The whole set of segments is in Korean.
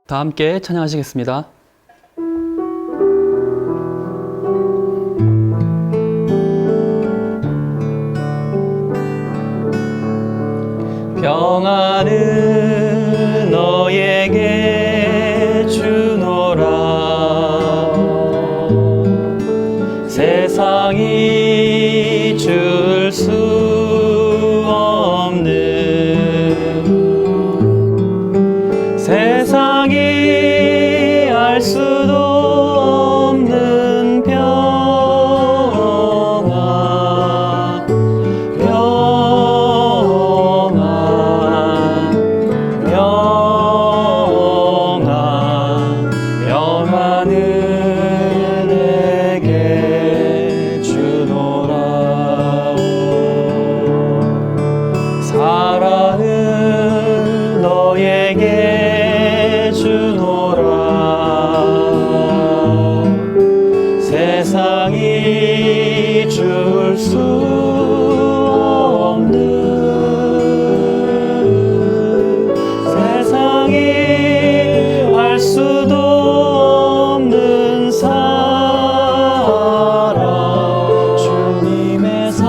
다 함께 찬양하시겠습니다. 평안은 너에게 주노라. 세상이 줄 수 없는, 세상이 알 수도 없는 평안, 평안, 평안, 평안은 내게 주노라. 사랑은 너에게 주노라. 세상이 줄 수 없는, 세상이 알 수도 없는 사랑, 주님의 사랑,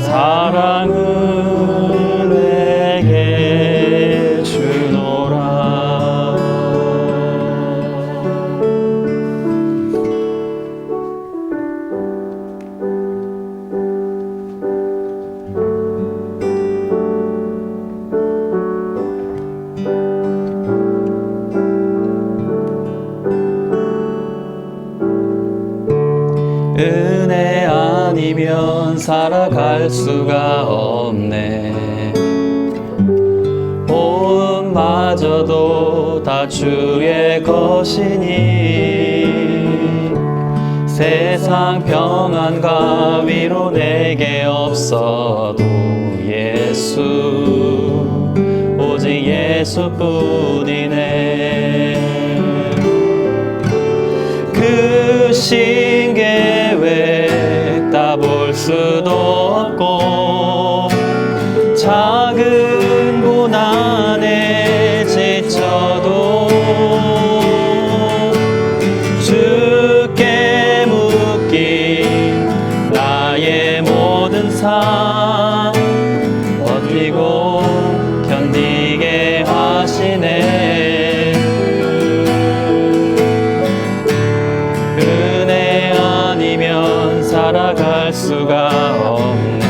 사랑은 내게 주노라. 은혜 아니면 살아갈 수가 없네. 모험마저도 다 주의 것이니, 세상 평안과 위로 내게 없어도 예수, 오직 예수뿐이네. 그 신계획 다 볼 수도 없고, 작은 고난에 지쳐도 주께 묶인 나의 모든 삶 버티고 견디게 하시네. 은혜 아니면 살아갈 수가 없네.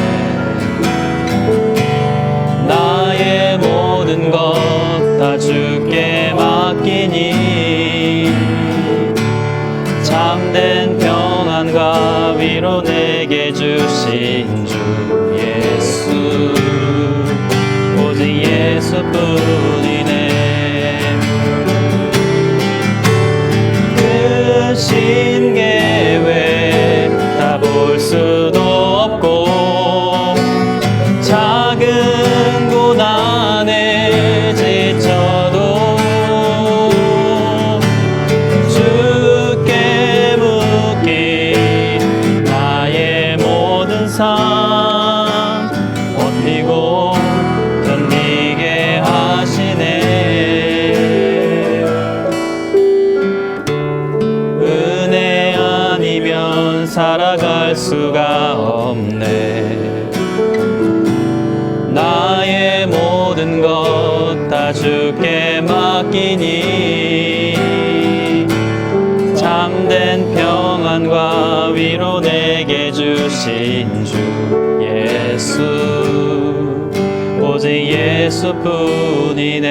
나의 모든 것 다 주께 맡기니, 참된 평안과 위로 내게 주신 주 예수, 오직 예수뿐이네. 그 신계획 다 볼 수도 없고, 작은 고난에 지쳐도 주께 묶인 나의 모든 삶 버티고 견디게 하시네. 은혜 아니면 살아갈 수가 없네. 나의 모든 것 다 주께 맡기니, 참된 평안과 위로 내게 주신 주 예수, 오직 예수뿐이네.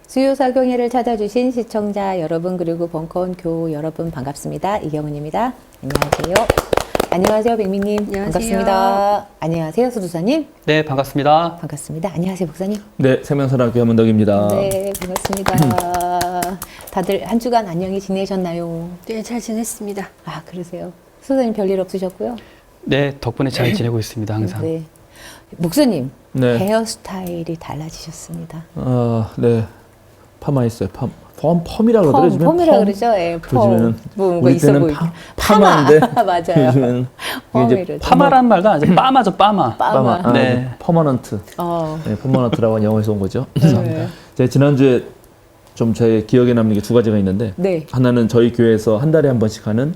수요사경회를 찾아주신 시청자 여러분, 그리고 벙커원 교우 여러분, 반갑습니다. 이경은입니다. 안녕하세요. 안녕하세요, 백민님. 안녕하세요. 반갑습니다. 안녕하세요, 수두사님. 네, 반갑습니다. 반갑습니다. 안녕하세요, 목사님. 네, 세명사랑교회 문덕입니다. 네, 반갑습니다. 다들 한 주간 안녕히 지내셨나요? 네, 잘 지냈습니다. 아, 그러세요. 수두사님 별일 없으셨고요? 네, 덕분에 잘 지내고 있습니다, 항상. 네. 목사님, 네. 헤어스타일이 달라지셨습니다. 네. 파마했어요. 펌이라 그러더라고요. 요즘엔 펌이라 그러죠? 예, 펌. 요즘에는 뭔가 우리 있어 때는 보이게. 파마인데 맞아요. 요즘에는 이게 이제 파마란 말도 아니죠. 빠마죠, 빠마. 빠마. 네. 퍼머넌트. 어. 네, 퍼머넌트라고 하는 영어에서 온 거죠. 네. 제가 지난주에 좀 제 기억에 남는 게 두 가지가 있는데 네. 하나는 저희 교회에서 한 달에 한 번씩 하는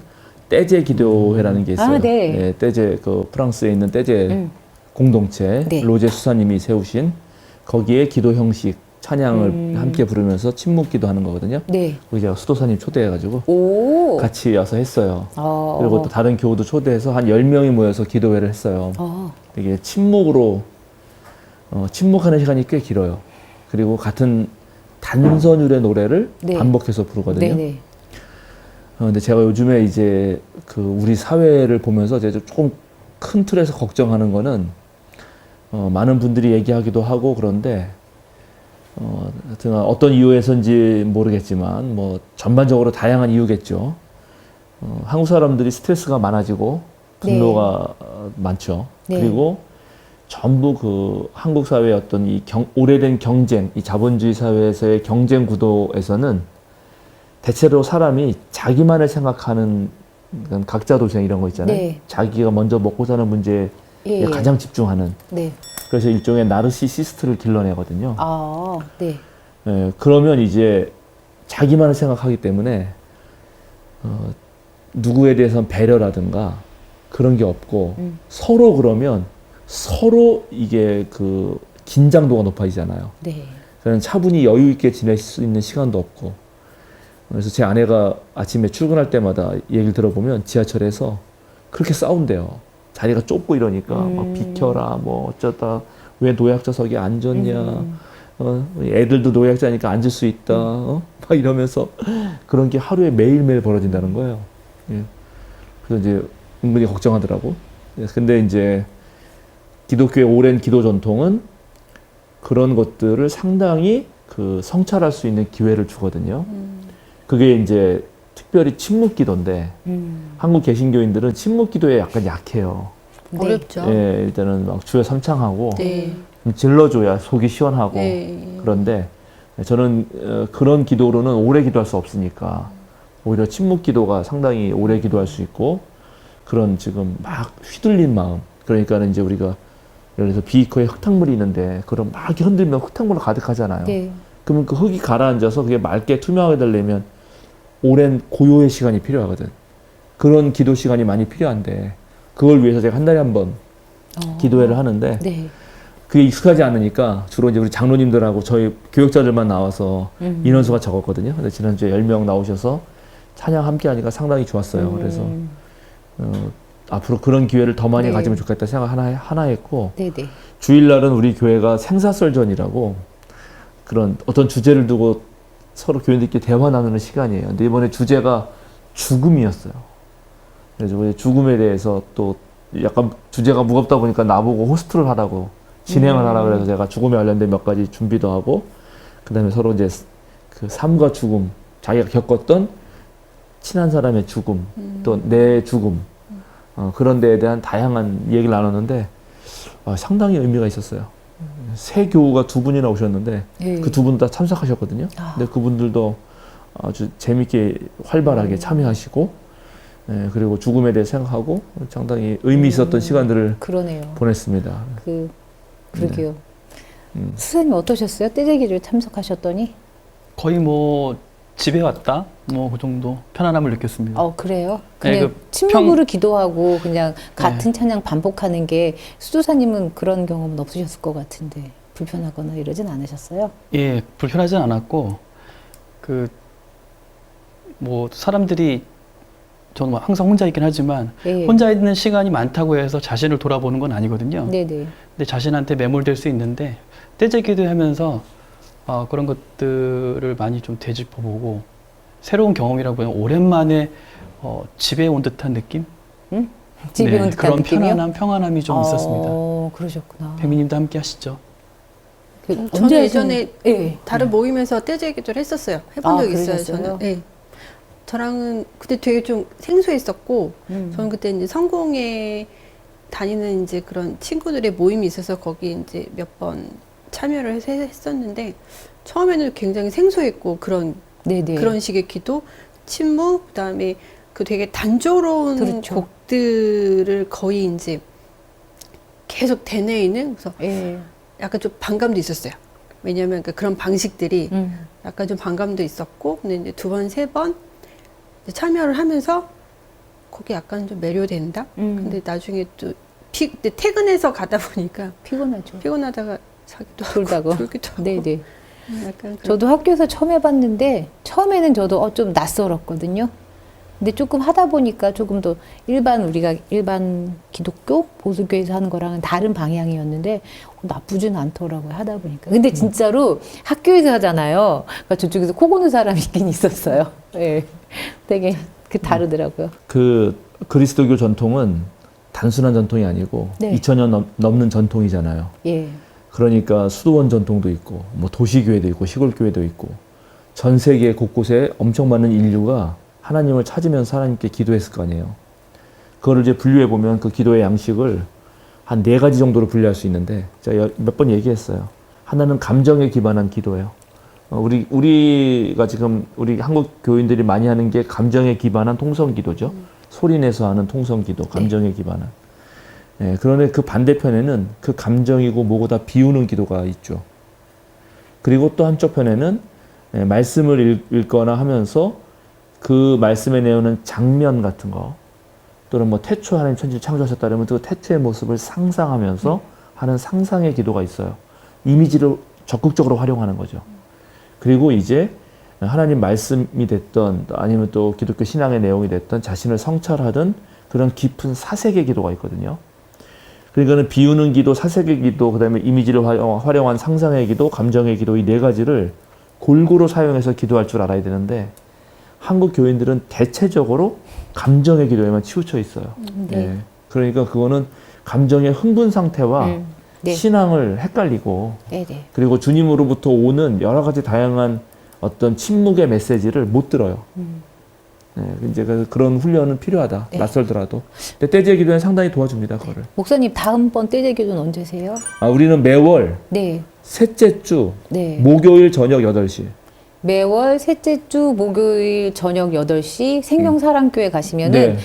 떼제 기도회라는 게 있어요. 아, 네. 떼제 그 프랑스에 있는 떼제 공동체 네. 로제 수사님이 세우신 거기에 기도 형식 찬양을 함께 부르면서 침묵 기도하는 거거든요. 네. 거기 제가 수도사님 초대해가지고 오. 같이 와서 했어요. 어. 그리고 또 다른 교우도 초대해서 한 10명이 모여서 기도회를 했어요. 이게 침묵으로 침묵하는 시간이 꽤 길어요. 그리고 같은 단선율의 노래를 네. 반복해서 부르거든요. 네네. 근데 제가 요즘에 이제 그 우리 사회를 보면서 이제 조금 큰 틀에서 걱정하는 거는 많은 분들이 얘기하기도 하고 그런데 하여튼 어떤 이유에서인지 모르겠지만 뭐 전반적으로 다양한 이유겠죠. 한국 사람들이 스트레스가 많아지고 분노가 많죠. 네. 그리고 전부 그 한국 사회의 어떤 이 오래된 경쟁, 이 자본주의 사회에서의 경쟁 구도에서는 대체로 사람이 자기만을 생각하는 그런 각자 도생 이런 거 있잖아요. 네. 자기가 먼저 먹고 사는 문제에 예. 가장 집중하는. 네. 그래서 일종의 나르시시스트를 길러내거든요. 아, 네. 그러면 이제 자기만을 생각하기 때문에 누구에 대해서는 배려라든가 그런 게 없고 서로 그러면 서로 이게 그 긴장도가 높아지잖아요. 네. 저는 차분히 여유 있게 지낼 수 있는 시간도 없고 그래서 제 아내가 아침에 출근할 때마다 얘기를 들어보면 지하철에서 그렇게 싸운대요. 자리가 좁고 이러니까 막 비켜라 뭐 어쩌다 왜 노약자석에 앉았냐 애들도 노약자니까 앉을 수 있다 막 이러면서 그런 게 하루에 매일매일 벌어진다는 거예요. 예. 그래서 이제 은근히 걱정하더라고. 근데 이제 기독교의 오랜 기도 전통은 그런 것들을 상당히 그 성찰할 수 있는 기회를 주거든요. 그게 이제 특별히 침묵 기도인데 한국 개신교인들은 침묵 기도에 약간 약해요. 어렵죠. 예, 일단은 막 주여 삼창하고 네. 좀 질러줘야 속이 시원하고 네. 그런데 저는 그런 기도로는 오래 기도할 수 없으니까 오히려 침묵 기도가 상당히 오래 기도할 수 있고 그런 지금 막 휘둘린 마음 그러니까는 이제 우리가 예를 들어서 비커에 흙탕물이 있는데 그럼 막 이렇게 흔들면 흙탕물로 가득하잖아요. 네. 그러면 그 흙이 가라앉아서 그게 맑게 투명하게 되려면 오랜 고요의 시간이 필요하거든. 그런 기도 시간이 많이 필요한데 그걸 위해서 제가 한 달에 한 번 기도회를 하는데 네. 그게 익숙하지 않으니까 주로 이제 우리 장로님들하고 저희 교역자들만 나와서 인원수가 적었거든요. 근데 지난주에 10명 나오셔서 찬양 함께 하니까 상당히 좋았어요. 그래서 앞으로 그런 기회를 더 많이 네. 가지면 좋겠다 생각 하나 했고 네네. 주일날은 우리 교회가 생사설전이라고 그런 어떤 주제를 두고 서로 교인들끼리 대화 나누는 시간이에요. 근데 이번에 주제가 죽음이었어요. 그래서 우리 죽음에 대해서 또 약간 주제가 무겁다 보니까 나보고 호스트를 하라고 진행을 하라 그래서 제가 죽음에 관련된 몇 가지 준비도 하고 그다음에 서로 이제 그 삶과 죽음 자기가 겪었던 친한 사람의 죽음 또 내 죽음 그런 데에 대한 다양한 얘기를 나눴는데 상당히 의미가 있었어요. 새 교우가 두 분이나 오셨는데 네. 그 두 분 다 참석하셨거든요. 근데 그분들도 아주 재밌게 활발하게 참여하시고 그리고 죽음에 대해 생각하고 상당히 의미 있었던 시간들을 그러네요. 보냈습니다. 그러게요. 수사님 어떠셨어요? 떼제기를 참석하셨더니? 거의 뭐 집에 왔다? 뭐 그 정도 편안함을 느꼈습니다. 그래요? 네, 그냥 그 침묵으로 기도하고 그냥 같은 찬양 반복하는 게 수도사님은 그런 경험은 없으셨을 것 같은데 불편하거나 이러진 않으셨어요? 예, 불편하진 않았고 뭐 사람들이 저는 항상 혼자 있긴 하지만 예. 혼자 있는 시간이 많다고 해서 자신을 돌아보는 건 아니거든요. 네네. 근데 자신한테 매몰될 수 있는데 떼제 기도하면서 그런 것들을 많이 좀 되짚어보고 새로운 경험이라고 하면 오랜만에 집에 온 듯한 느낌? 집에 온 듯한 그런 느낌이요? 평안함이 좀 있었습니다. 그러셨구나. 백미님도 함께 하시죠. 저는 예전에 예. 다른 모임에서 떼제 기도를 했었어요. 해본 적 있어요. 그러셨어요? 저는. 네. 저랑은 그때 되게 좀 생소했었고, 저는 그때 이제 성공회 다니는 이제 그런 친구들의 모임이 있어서 거기 이제 몇 번 참여를 했었는데 처음에는 굉장히 생소했고 네네. 그런 식의 기도, 침묵, 그다음에 그 되게 단조로운 그렇죠. 곡들을 거의 이제 계속 되뇌이는 그래서 예. 약간 좀 반감도 있었어요. 왜냐하면 그런 방식들이 약간 좀 반감도 있었고, 근데 이제 두 번, 세 번 참여를 하면서 거기 약간 좀 매료된다. 근데 나중에 또 근데 퇴근해서 가다 보니까 피곤하죠. 피곤하다가 자기도 졸다고. 졸기도 하고. 네네. 약간 그런- 저도 학교에서 처음 해봤는데 처음에는 저도 좀 낯설었거든요. 근데 조금 하다 보니까 조금 더 우리가 일반 기독교 보수교에서 하는 거랑은 다른 방향이었는데 나쁘진 않더라고요, 하다 보니까. 근데 진짜로 학교에서 하잖아요. 그러니까 저쪽에서 코 고는 사람이 있긴 있었어요. 예. 되게 다르더라고요. 그 그리스도교 전통은 단순한 전통이 아니고 네. 2000년 넘는 전통이잖아요. 예. 그러니까 수도원 전통도 있고 뭐 도시교회도 있고 시골교회도 있고 전 세계 곳곳에 엄청 많은 인류가 하나님을 찾으면서 하나님께 기도했을 거 아니에요. 그거를 이제 분류해 보면 그 기도의 양식을 한 4가지 정도로 분류할 수 있는데 제가 몇 번 얘기했어요. 하나는 감정에 기반한 기도예요. 우리가 지금 우리 한국 교인들이 많이 하는 게 감정에 기반한 통성 기도죠. 소리 내서 하는 통성 기도, 감정에 기반한. 예, 그런데 그 반대편에는 그 감정이고 뭐고 다 비우는 기도가 있죠. 그리고 또 한쪽 편에는 말씀을 읽거나 하면서 그 말씀의 내용은 장면 같은 거 또는 뭐 태초 하나님 천지를 창조하셨다 그러면 그 태초의 모습을 상상하면서 하는 상상의 기도가 있어요. 이미지를 적극적으로 활용하는 거죠. 그리고 이제 하나님 말씀이 됐던 아니면 또 기독교 신앙의 내용이 됐던 자신을 성찰하던 그런 깊은 사색의 기도가 있거든요. 그러니까는 비우는 기도, 사색의 기도, 그다음에 이미지를 활용한 상상의 기도, 감정의 기도 이 4가지를 골고루 사용해서 기도할 줄 알아야 되는데 한국 교인들은 대체적으로 감정의 기도에만 치우쳐 있어요. 네. 예. 그러니까 그거는 감정의 흥분 상태와 네. 신앙을 헷갈리고 네네. 그리고 주님으로부터 오는 여러 가지 다양한 어떤 침묵의 메시지를 못 들어요. 네, 이제 그런 훈련은 필요하다. 네. 낯설더라도. 근데 떼제 기도는 상당히 도와줍니다. 그거를. 목사님 다음번 떼제기도는 언제세요? 우리는 매월 네. 셋째 주 네. 목요일 저녁 8시. 매월 셋째 주 목요일 저녁 8시 생명사랑교회 가시면은 네.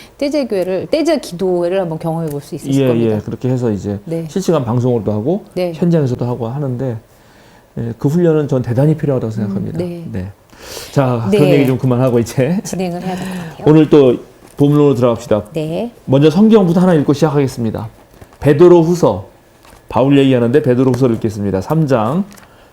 떼제 기도회를 한번 경험해 볼 수 있을 예, 겁니다. 예. 그렇게 해서 이제 네. 실시간 방송으로도 하고 네. 현장에서도 하고 하는데 예, 그 훈련은 전 대단히 필요하다고 생각합니다. 네. 자, 네. 그런 얘기 좀 그만하고 이제 진행을 해야 될 것 같아요. 오늘 또 본문으로 들어갑시다. 네. 먼저 성경부터 하나 읽고 시작하겠습니다. 베드로 후서. 바울 얘기하는데 베드로 후서를 읽겠습니다. 3장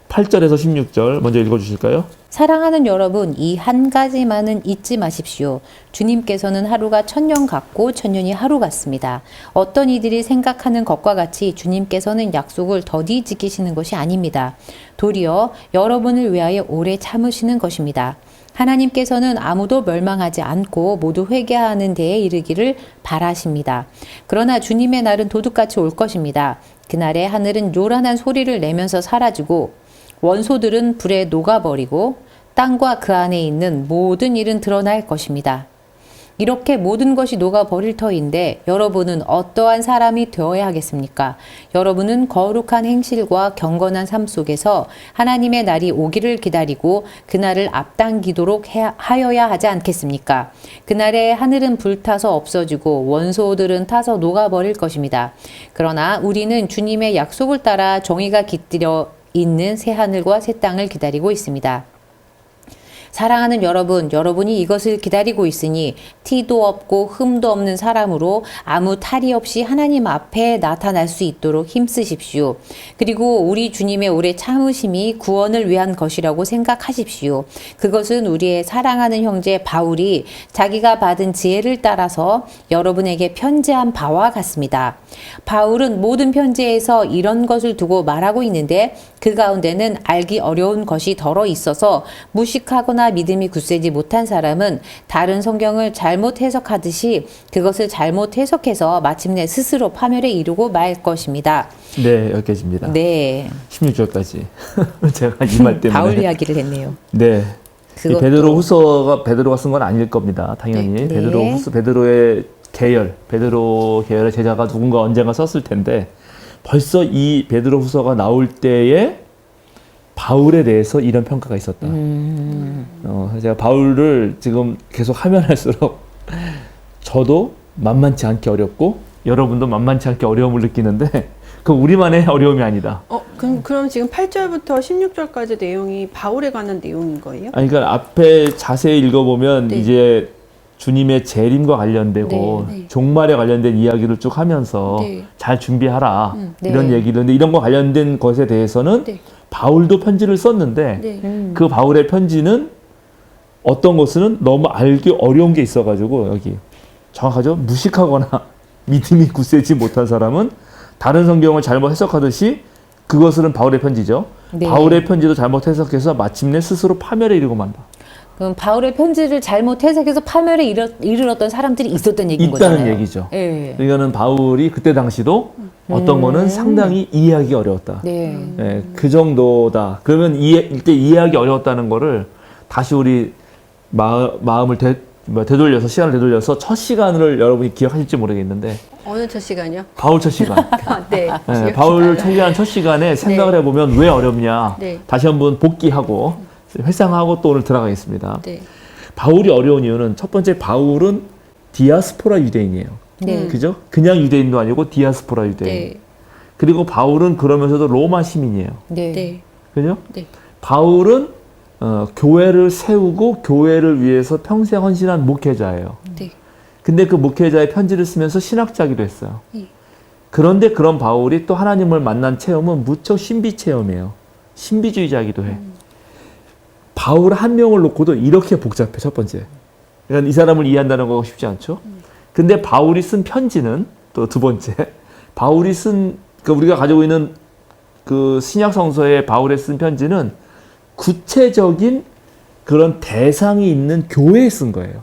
8절에서 16절 먼저 읽어주실까요? 사랑하는 여러분, 이 한 가지만은 잊지 마십시오. 주님께서는 하루가 천년 같고 천년이 하루 같습니다. 어떤 이들이 생각하는 것과 같이 주님께서는 약속을 더디 지키시는 것이 아닙니다. 도리어 여러분을 위하여 오래 참으시는 것입니다. 하나님께서는 아무도 멸망하지 않고 모두 회개하는 데에 이르기를 바라십니다. 그러나 주님의 날은 도둑같이 올 것입니다. 그날에 하늘은 요란한 소리를 내면서 사라지고 원소들은 불에 녹아버리고 땅과 그 안에 있는 모든 일은 드러날 것입니다. 이렇게 모든 것이 녹아버릴 터인데 여러분은 어떠한 사람이 되어야 하겠습니까? 여러분은 거룩한 행실과 경건한 삶 속에서 하나님의 날이 오기를 기다리고 그날을 앞당기도록 하여야 하지 않겠습니까? 그날에 하늘은 불타서 없어지고 원소들은 타서 녹아버릴 것입니다. 그러나 우리는 주님의 약속을 따라 정의가 깃들여 있는 새 하늘과 새 땅을 기다리고 있습니다. 사랑하는 여러분, 여러분이 이것을 기다리고 있으니 티도 없고 흠도 없는 사람으로 아무 탈이 없이 하나님 앞에 나타날 수 있도록 힘쓰십시오. 그리고 우리 주님의 오래 참으심이 구원을 위한 것이라고 생각하십시오. 그것은 우리의 사랑하는 형제 바울이 자기가 받은 지혜를 따라서 여러분에게 편지한 바와 같습니다. 바울은 모든 편지에서 이런 것을 두고 말하고 있는데 그 가운데는 알기 어려운 것이 덜어 있어서 무식하거나 믿음이 굳세지 못한 사람은 다른 성경을 잘못 해석하듯이 그것을 잘못 해석해서 마침내 스스로 파멸에 이르고 말 것입니다. 네, 여기까지입니다. 네. 16절까지. 제가 이 말 때문에. 바울 이야기를 했네요. 네. 이 그것도- 베드로 후서가 베드로가 쓴 건 아닐 겁니다. 당연히. 네. 베드로의 계열, 베드로 계열의 제자가 누군가 언젠가 썼을 텐데 벌써 이 베드로 후서가 나올 때에 바울에 대해서 이런 평가가 있었다. 제가 바울을 지금 계속 하면 할수록 저도 만만치 않게 어렵고 여러분도 만만치 않게 어려움을 느끼는데 그 우리만의 어려움이 아니다. 그럼 지금 8절부터 16절까지 내용이 바울에 관한 내용인 거예요? 아니, 그러니까 앞에 자세히 읽어보면 네. 이제 주님의 재림과 관련되고 네, 네. 종말에 관련된 이야기를 쭉 하면서 네. 잘 준비하라 네. 이런 얘기를 했는데 이런 거 관련된 것에 대해서는 네. 바울도 편지를 썼는데 네. 그 바울의 편지는 어떤 것은 너무 알기 어려운 게 있어가지고 여기 정확하죠? 무식하거나 믿음이 굳세지 못한 사람은 다른 성경을 잘못 해석하듯이 그것은 바울의 편지죠. 네. 바울의 편지도 잘못 해석해서 마침내 스스로 파멸에 이르고 만다. 그럼 바울의 편지를 잘못 해석해서 파멸에 이르렀던 사람들이 있었던 얘기인 있다는 거잖아요. 얘기죠. 예. 이거는 바울이 그때 당시도 어떤 거는 상당히 이해하기 어려웠다. 네. 예, 그 정도다. 그러면 이때 이해하기 어려웠다는 거를 다시 우리 마음을 되돌려서 시간을 되돌려서 첫 시간을 여러분이 기억하실지 모르겠는데 어느 첫 시간이요? 바울 첫 시간. 네. 예, 바울 초기한 첫 시간에 생각을 해보면 왜 어렵냐. 네. 다시 한번 복기하고 회상하고 또 오늘 들어가겠습니다. 네. 바울이 어려운 이유는 첫 번째 바울은 디아스포라 유대인이에요. 네. 그죠? 그냥 유대인도 아니고 디아스포라 유대인. 네. 그리고 바울은 그러면서도 로마 시민이에요. 네. 네. 그죠? 네. 바울은 교회를 세우고 교회를 위해서 평생 헌신한 목회자예요. 네. 근데 그 목회자의 편지를 쓰면서 신학자기도 했어요. 네. 그런데 그런 바울이 또 하나님을 만난 체험은 무척 신비 체험이에요. 신비주의자이기도 해. 바울 한 명을 놓고도 이렇게 복잡해, 첫 번째. 그러니까 이 사람을 이해한다는 거 쉽지 않죠? 근데 바울이 쓴 편지는 또 두 번째. 바울이 쓴, 그러니까 우리가 가지고 있는 그 신약 성서에 바울에 쓴 편지는 구체적인 그런 대상이 있는 교회에 쓴 거예요.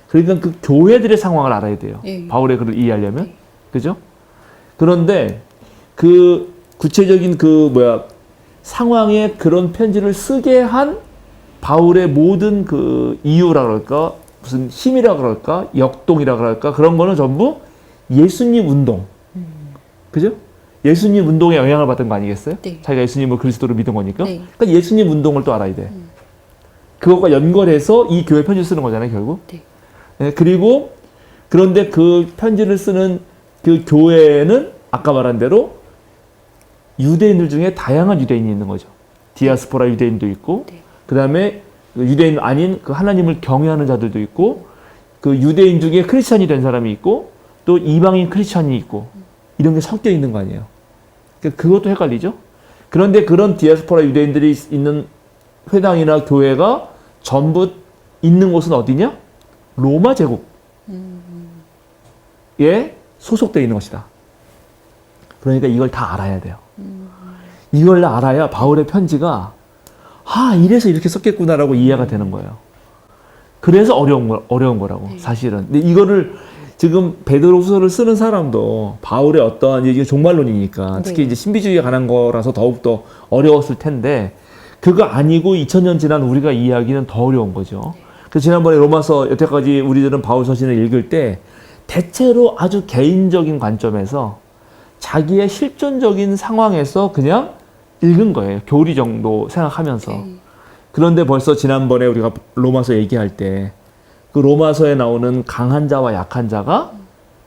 그러니까 그 교회들의 상황을 알아야 돼요. 예. 바울의 글을 이해하려면. 그죠? 그런데 그 구체적인 상황에 그런 편지를 쓰게 한 바울의 모든 그 이유라 그럴까, 무슨 힘이라 그럴까, 역동이라 그럴까, 그런 거는 전부 예수님 운동. 그죠? 예수님 운동에 영향을 받은 거 아니겠어요? 네. 자기가 예수님을 그리스도로 믿은 거니까. 네. 그러니까 예수님 운동을 또 알아야 돼. 그것과 연결해서 이 교회 편지를 쓰는 거잖아요, 결국. 네. 네, 그리고 그런데 그 편지를 쓰는 그 교회는 아까 말한 대로 유대인들 중에 다양한 유대인이 있는 거죠. 디아스포라 유대인도 있고, 네. 그 다음에 유대인 아닌 그 하나님을 경외하는 자들도 있고, 그 유대인 중에 크리스찬이 된 사람이 있고, 또 이방인 크리스찬이 있고, 이런 게 섞여 있는 거 아니에요. 그러니까 그것도 헷갈리죠. 그런데 그런 디아스포라 유대인들이 있는 회당이나 교회가 전부 있는 곳은 어디냐? 로마 제국에 소속되어 있는 것이다. 그러니까 이걸 다 알아야 돼요. 이걸 알아야 바울의 편지가 이래서 이렇게 썼겠구나라고 이해가 되는 거예요. 그래서 어려운 거라고, 사실은. 근데 이거를 지금 베드로 후서를 쓰는 사람도 바울의 어떠한 이게 종말론이니까 특히 이제 신비주의에 관한 거라서 더욱더 어려웠을 텐데 그거 아니고 2000년 지난 우리가 이해하기는 더 어려운 거죠. 그래서 지난번에 로마서 여태까지 우리들은 바울 서신을 읽을 때 대체로 아주 개인적인 관점에서 자기의 실존적인 상황에서 그냥 읽은 거예요. 교리 정도 생각하면서. 그런데 벌써 지난번에 우리가 로마서 얘기할 때 그 로마서에 나오는 강한 자와 약한 자가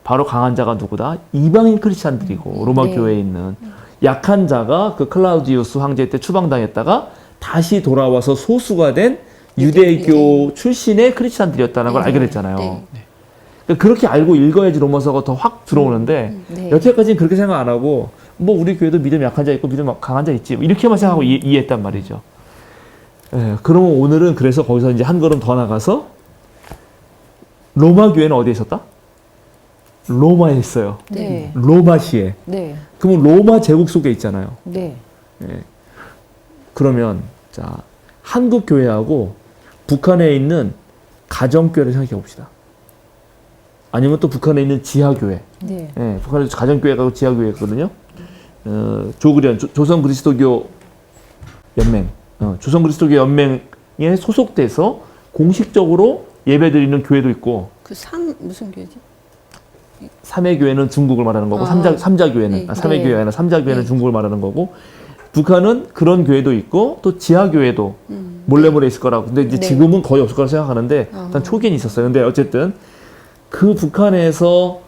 바로 강한 자가 누구다? 이방인 크리스찬들이고 로마 교회에 있는 약한 자가 그 클라우디우스 황제 때 추방당했다가 다시 돌아와서 소수가 된 유대교 출신의 크리스찬들이었다는 걸 알게 됐잖아요. 그러니까 그렇게 알고 읽어야지 로마서가 더 확 들어오는데 여태까지는 그렇게 생각 안 하고 우리 교회도 믿음 약한 자 있고 믿음 강한 자 있지 이렇게만 생각하고 이해했단 말이죠. 그러면 오늘은 그래서 거기서 이제 한 걸음 더 나가서 로마 교회는 어디에 있었다? 로마에 있어요. 네. 로마시에. 네. 그러면 로마 제국 속에 있잖아요. 네. 그러면 자 한국 교회하고 북한에 있는 가정교회를 생각해 봅시다. 아니면 또 북한에 있는 지하교회. 네. 북한에 가정교회가 지하교회거든요. 조그련 조선 그리스도교 연맹, 조선 그리스도교 연맹에 소속돼서 공식적으로 예배드리는 교회도 있고. 무슨 교회지? 삼회 교회는 중국을 말하는 거고 삼자 교회는 네. 삼회 네. 교회 아니라 삼자 교회는 네. 중국을 말하는 거고 북한은 그런 교회도 있고 또 지하 교회도 몰래 있을 거라고. 근데 이제 네. 지금은 거의 없을 거라고 생각하는데 일단 초기엔 있었어요. 근데 어쨌든 그 북한에서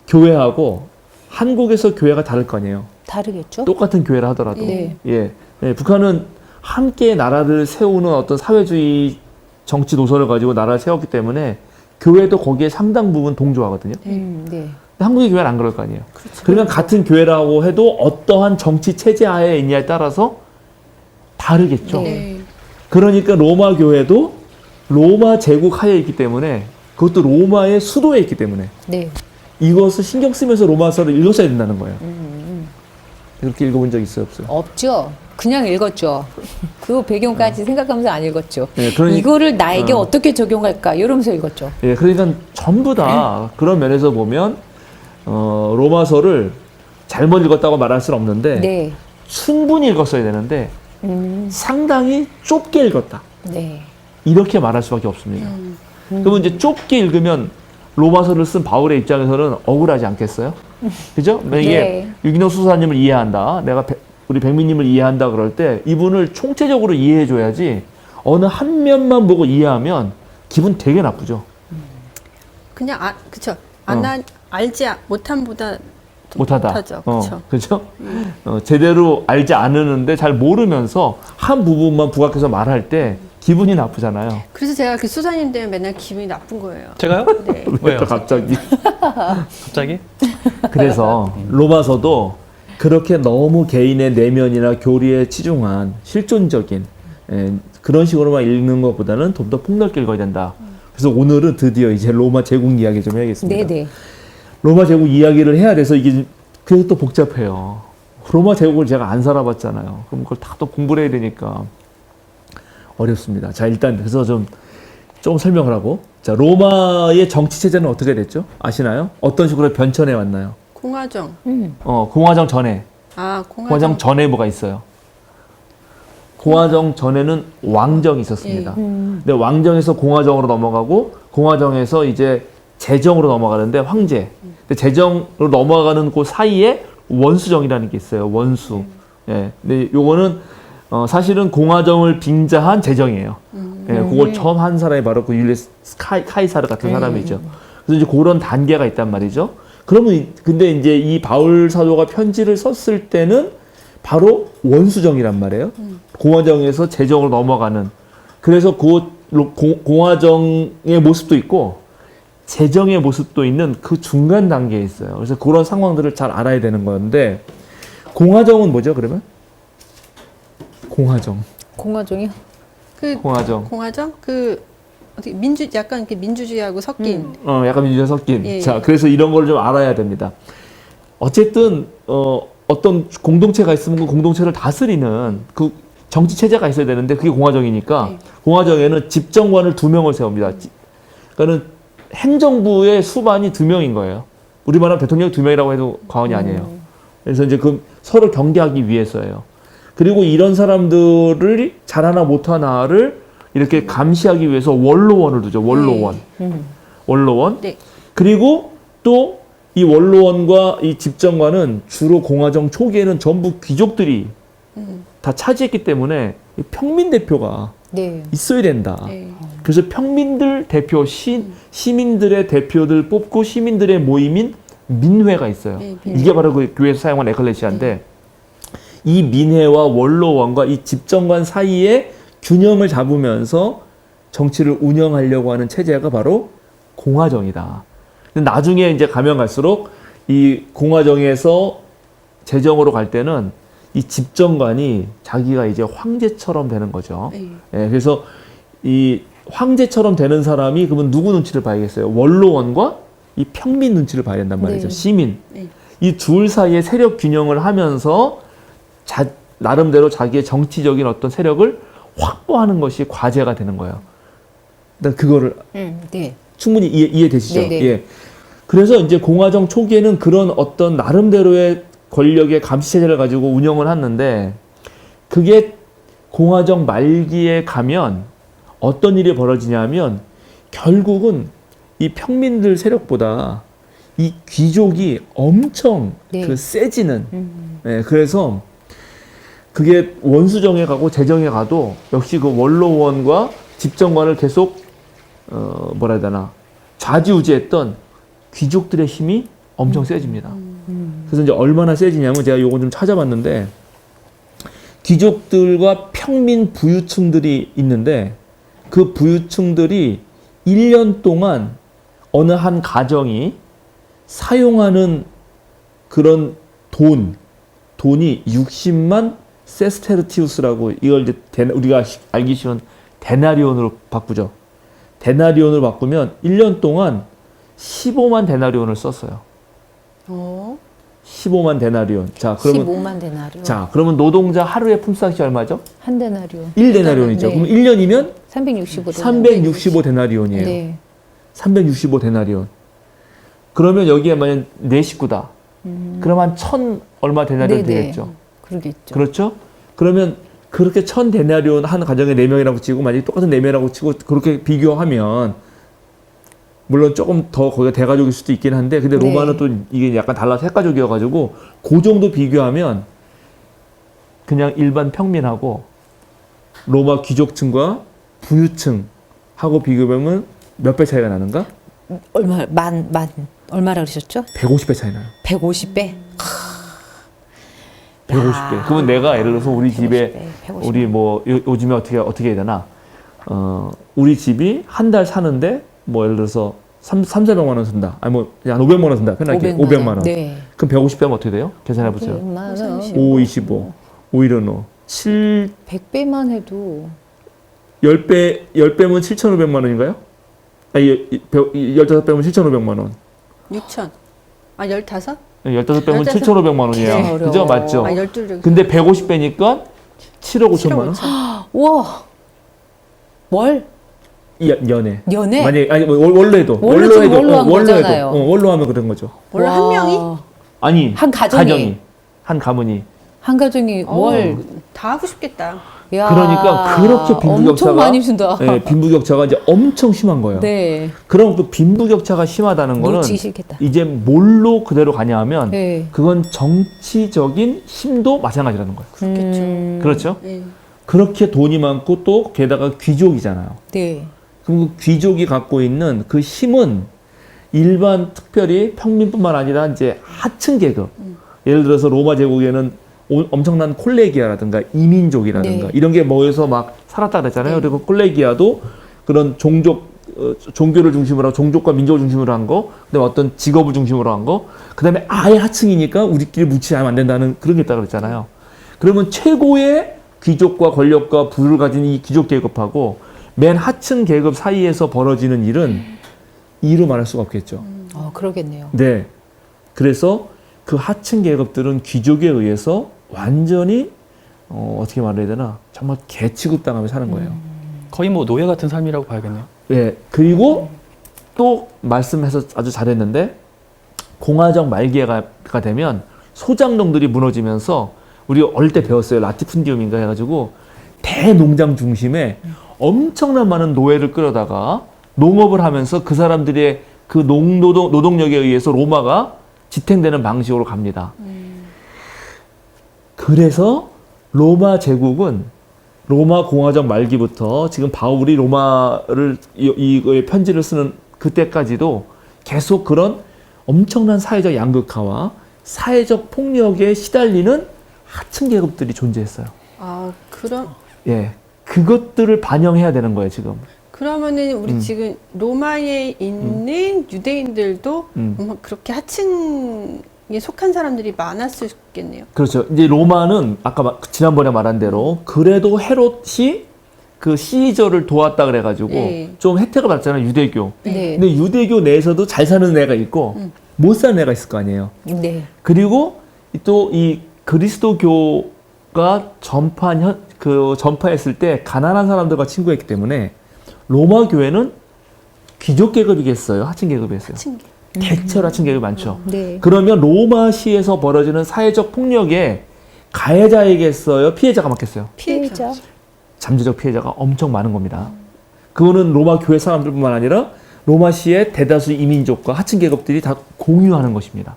교회하고 한국에서 교회가 다를 거 아니에요. 다르겠죠? 똑같은 교회를 하더라도. 네. 예. 예, 북한은 함께 나라를 세우는 어떤 사회주의 정치 노선을 가지고 나라를 세웠기 때문에 교회도 거기에 상당 부분 동조하거든요. 네. 근데 한국의 교회는 안 그럴 거 아니에요. 그렇죠. 그러면 같은 교회라고 해도 어떠한 정치 체제 하에 있냐에 따라서 다르겠죠. 네. 그러니까 로마 교회도 로마 제국 하에 있기 때문에 그것도 로마의 수도에 있기 때문에 네. 이것을 신경 쓰면서 로마서를 읽었어야 된다는 거예요. 그렇게 읽어본 적 있어요, 없어요? 없죠. 그냥 읽었죠. 그 배경까지 생각하면서 안 읽었죠. 네, 그러니- 이거를 나에게 어떻게 적용할까 이러면서 읽었죠. 예, 그러니까 전부 다 그런 면에서 보면 로마서를 잘못 읽었다고 말할 수는 없는데 네. 충분히 읽었어야 되는데 상당히 좁게 읽었다. 네. 이렇게 말할 수밖에 없습니다. 그러면 이제 좁게 읽으면 로마서를 쓴 바울의 입장에서는 억울하지 않겠어요? 그죠? 이게 유기농 수사님을 이해한다. 내가 우리 백미님을 이해한다 그럴 때 이분을 총체적으로 이해해줘야지 어느 한 면만 보고 이해하면 기분 되게 나쁘죠. 그냥 그쵸. 어. 알지 못함보다 못하다. 못하죠. 그쵸. 그죠? 제대로 알지 않으는데 잘 모르면서 한 부분만 부각해서 말할 때 기분이 나쁘잖아요. 그래서 제가 그 수사님 때문에 맨날 기분이 나쁜 거예요. 제가요? 네. 왜요? 또 갑자기. 갑자기? 그래서 로마서도 그렇게 너무 개인의 내면이나 교리에 치중한 실존적인 그런 식으로만 읽는 것보다는 좀 더 폭넓게 읽어야 된다. 그래서 오늘은 드디어 이제 로마 제국 이야기 좀 해야겠습니다. 네네. 로마 제국 이야기를 해야 돼서 이게 그게 또 복잡해요. 로마 제국을 제가 안 살아봤잖아요. 그럼 그걸 다 또 공부를 해야 되니까 어렵습니다. 자, 일단 그래서 좀 설명을 하고. 자, 로마의 정치 체제는 어떻게 됐죠? 아시나요? 어떤 식으로 변천해 왔나요? 공화정. 공화정 전에. 공화정. 공화정 전에 뭐가 있어요? 공화정 전에는 왕정이 있었습니다. 근데 왕정에서 공화정으로 넘어가고 공화정에서 이제 제정으로 넘어가는데 황제. 근데 제정으로 넘어가는 그 사이에 원수정이라는 게 있어요. 원수. 예. 근데 요거는 사실은 공화정을 빙자한 제정이에요. 예, 그걸 처음 한 사람이 바로 그 율리스 카이사르 같은 사람이죠. 그래서 이제 그런 단계가 있단 말이죠. 그러면 근데 이제 이 바울 사도가 편지를 썼을 때는 바로 원수정이란 말이에요. 공화정에서 제정으로 넘어가는. 그래서 그 공화정의 모습도 있고 제정의 모습도 있는 그 중간 단계에 있어요. 그래서 그런 상황들을 잘 알아야 되는 건데 공화정은 뭐죠, 그러면? 공화정. 공화정이요? 공화정 어떻게 약간 이렇게 민주주의하고 섞인. 약간 민주주의 섞인. 예. 자, 그래서 이런 걸 좀 알아야 됩니다. 어쨌든 어떤 공동체가 있으면 그 공동체를 다스리는 그 정치 체제가 있어야 되는데 그게 공화정이니까 네. 공화정에는 집정관을 2명을 세웁니다. 그러니까는 행정부의 수반이 2명인 거예요. 우리말은 대통령이 2명이라고 해도 과언이 아니에요. 그래서 이제 그 서로 경계하기 위해서예요. 그리고 이런 사람들을 잘하나 못하나를 이렇게 감시하기 위해서 원로원을 두죠. 원로원. 원로원. 네. 그리고 또 이 원로원과 이 집정관은 주로 공화정 초기에는 전부 귀족들이 다 차지했기 때문에 이 평민 대표가 네. 있어야 된다. 네. 그래서 평민들 대표, 시민들의 대표들 뽑고 시민들의 모임인 민회가 있어요. 네, 민회. 이게 바로 그 교회에서 사용한 에클레시아인데 이 민회와 원로원과 이 집정관 사이에 균형을 잡으면서 정치를 운영하려고 하는 체제가 바로 공화정이다. 근데 나중에 이제 가면 갈수록 이 공화정에서 제정으로 갈 때는 이 집정관이 자기가 이제 황제처럼 되는 거죠. 네. 예, 그래서 이 황제처럼 되는 사람이 그러면 누구 눈치를 봐야겠어요? 원로원과 이 평민 눈치를 봐야 된단 말이죠. 네. 시민. 네. 이 둘 사이에 세력 균형을 하면서 나름대로 자기의 정치적인 어떤 세력을 확보하는 것이 과제가 되는 거예요. 일단 그거를 네. 충분히 이해되시죠? 네네. 예. 그래서 이제 공화정 초기에는 그런 어떤 나름대로의 권력의 감시 체제를 가지고 운영을 했는데 그게 공화정 말기에 가면 어떤 일이 벌어지냐면 결국은 이 평민들 세력보다 이 귀족이 엄청 네. 그 세지는 예, 그래서 그게 원수정에 가고 재정에 가도 역시 그 원로원과 집정관을 계속 뭐라 해야 되나 좌지우지했던 귀족들의 힘이 엄청 세집니다. 그래서 이제 얼마나 세지냐면 제가 요거 좀 찾아봤는데 귀족들과 평민 부유층들이 있는데 그 부유층들이 1년 동안 어느 한 가정이 사용하는 그런 돈이 60만 세스테르티우스라고 이걸 이제 우리가 알기 쉬운 데나리온으로 바꾸죠. 데나리온으로 바꾸면 1년 동안 15만 데나리온을 썼어요. 15만 데나리온. 자, 그러면 15만 데나리온. 자, 그러면 노동자 하루에 품삯이 얼마죠? 한 데나리온. 1데나리온이죠. 네. 그럼 1년이면 365 365 데나리온이에요. 네. 365 데나리온. 그러면 여기에 만약 4식구다. 그러면 한 1000 얼마 데나리온 네네. 되겠죠. 그러겠죠. 그렇죠? 그러면 그렇게 1000 데나리온 한 가정에 4명이라고 치고 만약에 똑같은 4명이라고 치고 그렇게 비교하면 물론 조금 더 거기가 대가족일 수도 있긴 한데 근데 네. 로마는 또 이게 약간 달라서 핵가족이어가지고 그 정도 비교하면 그냥 일반 평민하고 로마 귀족층과 부유층하고 비교하면 몇 배 차이가 나는가? 얼마라 그러셨죠? 150배 차이 나요. 150배? 150배. 그러면 내가 예를 들어서 우리 집에 150배. 우리 뭐 요즘에 어떻게 해야 되나? 우리 집이 한 달 사는데 뭐 예를 들어서 400만 원 쓴다. 아니 뭐 그냥 500만 원 쓴다. 편하게 500만 원. 네. 그럼 150배면 어떻게 돼요? 계산해 보세요. 100만 원. 5, 25, 5 1은 7, 100배만 해도 10배면 7,500만 원인가요? 아니, 15배면 7,500만 원. 6천. 아, 15? 15배면 15. 7,500만 원이에요. 어려워. 그죠? 맞죠? 아, 12. 근데 150배니까 7억 5천만 원? 우와. 월? 연애. 연애? 만약에, 아니, 뭐 월로 해도. 월로 지금 월로 한 거잖아요. 월로 하면 그런 거죠. 원래 한 와. 명이? 아니. 한 가정이. 한 가문이. 한 가정이 월. 다 하고 싶겠다. 야, 그러니까 그렇게 빈부격차가. 엄청 많이 준다. 예, 빈부격차가 이제 엄청 심한 거예요. 네. 그럼 그 빈부격차가 심하다는 거는 놓치기 싫겠다. 이제 뭘로 그대로 가냐 하면 네. 그건 정치적인 힘도 마찬가지라는 거예요. 그렇겠죠. 그렇죠? 예. 그렇게 돈이 많고 또 게다가 귀족이잖아요. 네. 그럼 그 귀족이 갖고 있는 그 힘은 일반 특별히 평민뿐만 아니라 이제 하층 계급. 예를 들어서 로마 제국에는 엄청난 콜레기아라든가 이민족이라든가 네. 이런 게 모여서 막 살았다 그랬잖아요. 네. 그리고 콜레기아도 그런 종교를 중심으로 하고 종족과 민족을 중심으로 한 거, 그다음에 어떤 직업을 중심으로 한 거, 그다음에 아예 하층이니까 우리끼리 묻히지 않으면 안 된다는 그런 게 있다고 그랬잖아요. 그러면 최고의 귀족과 권력과 부를 가진 이 귀족 계급하고 맨 하층 계급 사이에서 벌어지는 일은 이루 말할 수가 없겠죠. 그러겠네요. 네. 그래서 그 하층 계급들은 귀족에 의해서 완전히 어떻게 말해야 되나 정말 개 취급당하며 사는 거예요. 거의 뭐 노예 같은 삶이라고 봐야겠네요. 예. 그리고 또 말씀해서 아주 잘했는데 공화정 말기가 되면 소장농들이 무너지면서 우리 어릴 때 배웠어요. 라티푼디움인가 해가지고 대농장 중심에 엄청난 많은 노예를 끌어다가 농업을 하면서 그 사람들의 그 노동력에 의해서 로마가 지탱되는 방식으로 갑니다. 그래서 로마 제국은 로마 공화정 말기부터 지금 바울이 로마를 이거에 편지를 쓰는 그때까지도 계속 그런 엄청난 사회적 양극화와 사회적 폭력에 시달리는 하층 계급들이 존재했어요. 아, 그럼 예, 그것들을 반영해야 되는 거예요 지금. 그러면은 우리 지금 로마에 있는 유대인들도 아마 그렇게 하층에 속한 사람들이 많았겠네요. 그렇죠. 이제 로마는 아까 지난번에 말한 대로 그래도 헤롯이 그 시저를 도왔다 그래가지고 네. 좀 혜택을 받잖아요 유대교. 네. 근데 유대교 내에서도 잘 사는 애가 있고 못 사는 애가 있을 거 아니에요. 네. 그리고 또 이 그리스도교가 전파했을 때 가난한 사람들과 친구했기 때문에 로마 교회는 귀족 계급이겠어요, 하층 계급이었어요. 하층. 대체로 하층 계급이 많죠. 네. 그러면 로마시에서 벌어지는 사회적 폭력에 가해자이겠어요, 피해자가 많겠어요. 피해자. 잠재적 피해자가 엄청 많은 겁니다. 그거는 로마 교회 사람들뿐만 아니라 로마시의 대다수 이민족과 하층 계급들이 다 공유하는 것입니다.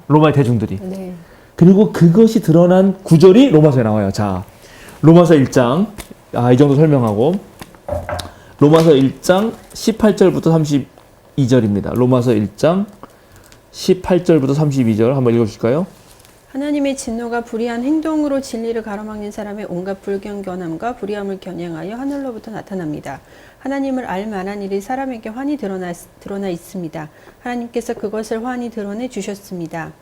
로마의 대중들이. 네. 그리고 그것이 드러난 구절이 로마서에 나와요. 자, 로마서 1장. 이 정도 설명하고. 로마서 1장 18절부터 32절입니다. 로마서 1장 18절부터 32절 한번 읽어주실까요? 하나님의 진노가 불의한 행동으로 진리를 가로막는 사람의 온갖 불경건함과 불의함을 겨냥하여 하늘로부터 나타납니다. 하나님을 알 만한 일이 사람에게 환히 드러나 있습니다. 하나님께서 그것을 환히 드러내 주셨습니다.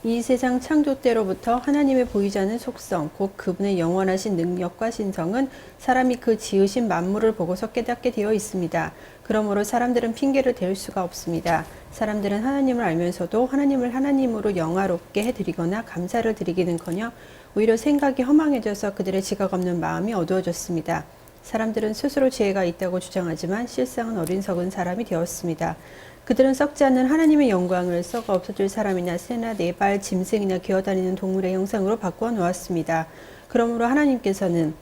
이 세상 창조 때로부터 하나님의 보이지 않는 속성, 곧 그분의 영원하신 능력과 신성은 사람이 그 지으신 만물을 보고서 깨닫게 되어 있습니다. 그러므로 사람들은 핑계를 댈 수가 없습니다. 사람들은 하나님을 알면서도 하나님을 하나님으로 영화롭게 해드리거나 감사를 드리기는커녕 오히려 생각이 허망해져서 그들의 지각 없는 마음이 어두워졌습니다. 사람들은 스스로 지혜가 있다고 주장하지만 실상은 어리석은 사람이 되었습니다. 그들은 썩지 않는 하나님의 영광을 썩어 없어질 사람이나 새나 네 발 짐승이나 기어다니는 동물의 형상으로 바꾸어 놓았습니다. 그러므로 하나님께서는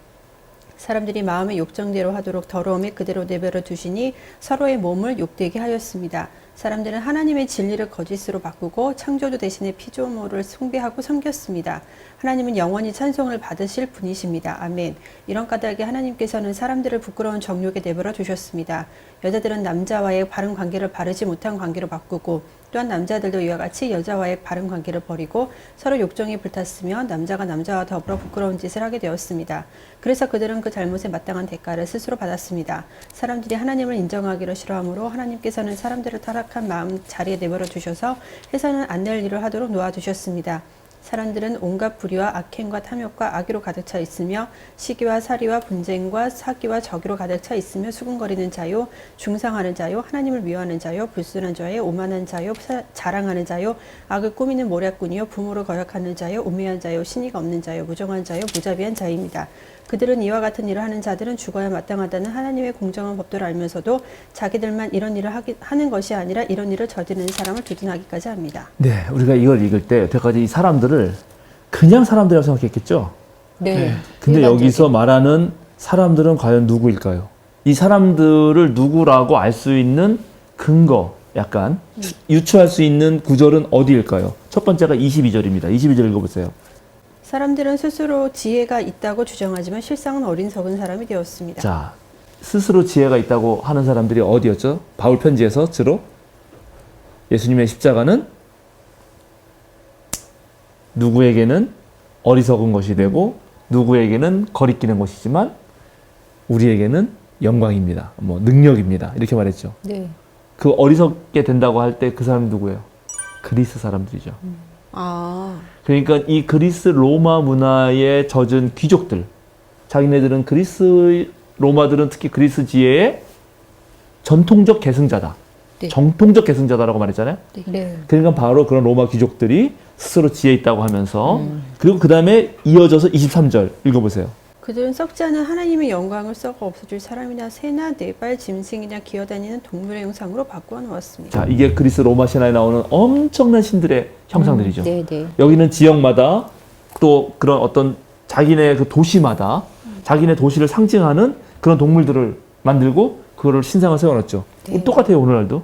사람들이 마음의 욕정대로 하도록 더러움에 그대로 내버려 두시니 서로의 몸을 욕되게 하였습니다. 사람들은 하나님의 진리를 거짓으로 바꾸고 창조주 대신에 피조물을 숭배하고 섬겼습니다. 하나님은 영원히 찬송을 받으실 분이십니다. 아멘. 이런 까닭에 하나님께서는 사람들을 부끄러운 정욕에 내버려 두셨습니다. 여자들은 남자와의 바른 관계를 바르지 못한 관계로 바꾸고 또한 남자들도 이와 같이 여자와의 바른 관계를 버리고 서로 욕정에 불탔으며 남자가 남자와 더불어 부끄러운 짓을 하게 되었습니다. 그래서 그들은 그 잘못에 마땅한 대가를 스스로 받았습니다. 사람들이 하나님을 인정하기를 싫어하므로 하나님께서는 사람들을 타락한 마음 자리에 내버려 두셔서 해서는 안 될 일을 하도록 놓아두셨습니다. 사람들은 온갖 불의와 악행과 탐욕과 악의로 가득 차 있으며 시기와 살이와 분쟁과 사기와 적의로 가득 차 있으며 수군거리는 자요, 중상하는 자요, 하나님을 미워하는 자요, 불순한 자요, 오만한 자요, 자랑하는 자요, 악을 꾸미는 모략꾼이요, 부모를 거역하는 자요, 우매한 자요, 신의가 없는 자요, 무정한 자요, 무자비한 자입니다. 그들은 이와 같은 일을 하는 자들은 죽어야 마땅하다는 하나님의 공정한 법도를 알면서도 자기들만 이런 일을 하는 것이 아니라 이런 일을 저지르는 사람을 두둔하기까지 합니다. 네, 우리가 이걸 읽을 때 여태까지 이 사람들을 그냥 사람들이라고 생각했겠죠? 네. 근데 일반적인. 여기서 말하는 사람들은 과연 누구일까요? 이 사람들을 누구라고 알 수 있는 근거, 약간 유추할 수 있는 구절은 어디일까요? 첫 번째가 22절입니다. 22절 읽어보세요. 사람들은 스스로 지혜가 있다고 주장하지만 실상은 어리석은 사람이 되었습니다. 자, 스스로 지혜가 있다고 하는 사람들이 어디였죠? 바울 편지에서 주로 예수님의 십자가는 누구에게는 어리석은 것이 되고 누구에게는 거리끼는 것이지만 우리에게는 영광입니다. 뭐 능력입니다. 이렇게 말했죠. 네. 그 어리석게 된다고 할 때 그 사람이 누구예요? 그리스 사람들이죠. 그러니까 이 그리스 로마 문화에 젖은 귀족들, 자기네들은 그리스 로마들은 특히 그리스 지혜의 전통적 계승자다. 네. 정통적 계승자다라고 말했잖아요. 네. 그러니까 바로 그런 로마 귀족들이 스스로 지혜 있다고 하면서 그리고 그 다음에 이어져서 23절 읽어보세요. 그들은 썩지 않은 하나님의 영광을 썩어 없어질 사람이나 새나 네 발 짐승이나 기어다니는 동물의 형상으로 바꾸어 놓았습니다. 자, 이게 그리스 로마 신화에 나오는 엄청난 신들의 형상들이죠. 네, 네. 여기는 지역마다 또 그런 어떤 자기네 그 도시마다 자기네 도시를 상징하는 그런 동물들을 만들고 그거를 신상을 세워놨죠. 네. 똑같아요, 오늘날도.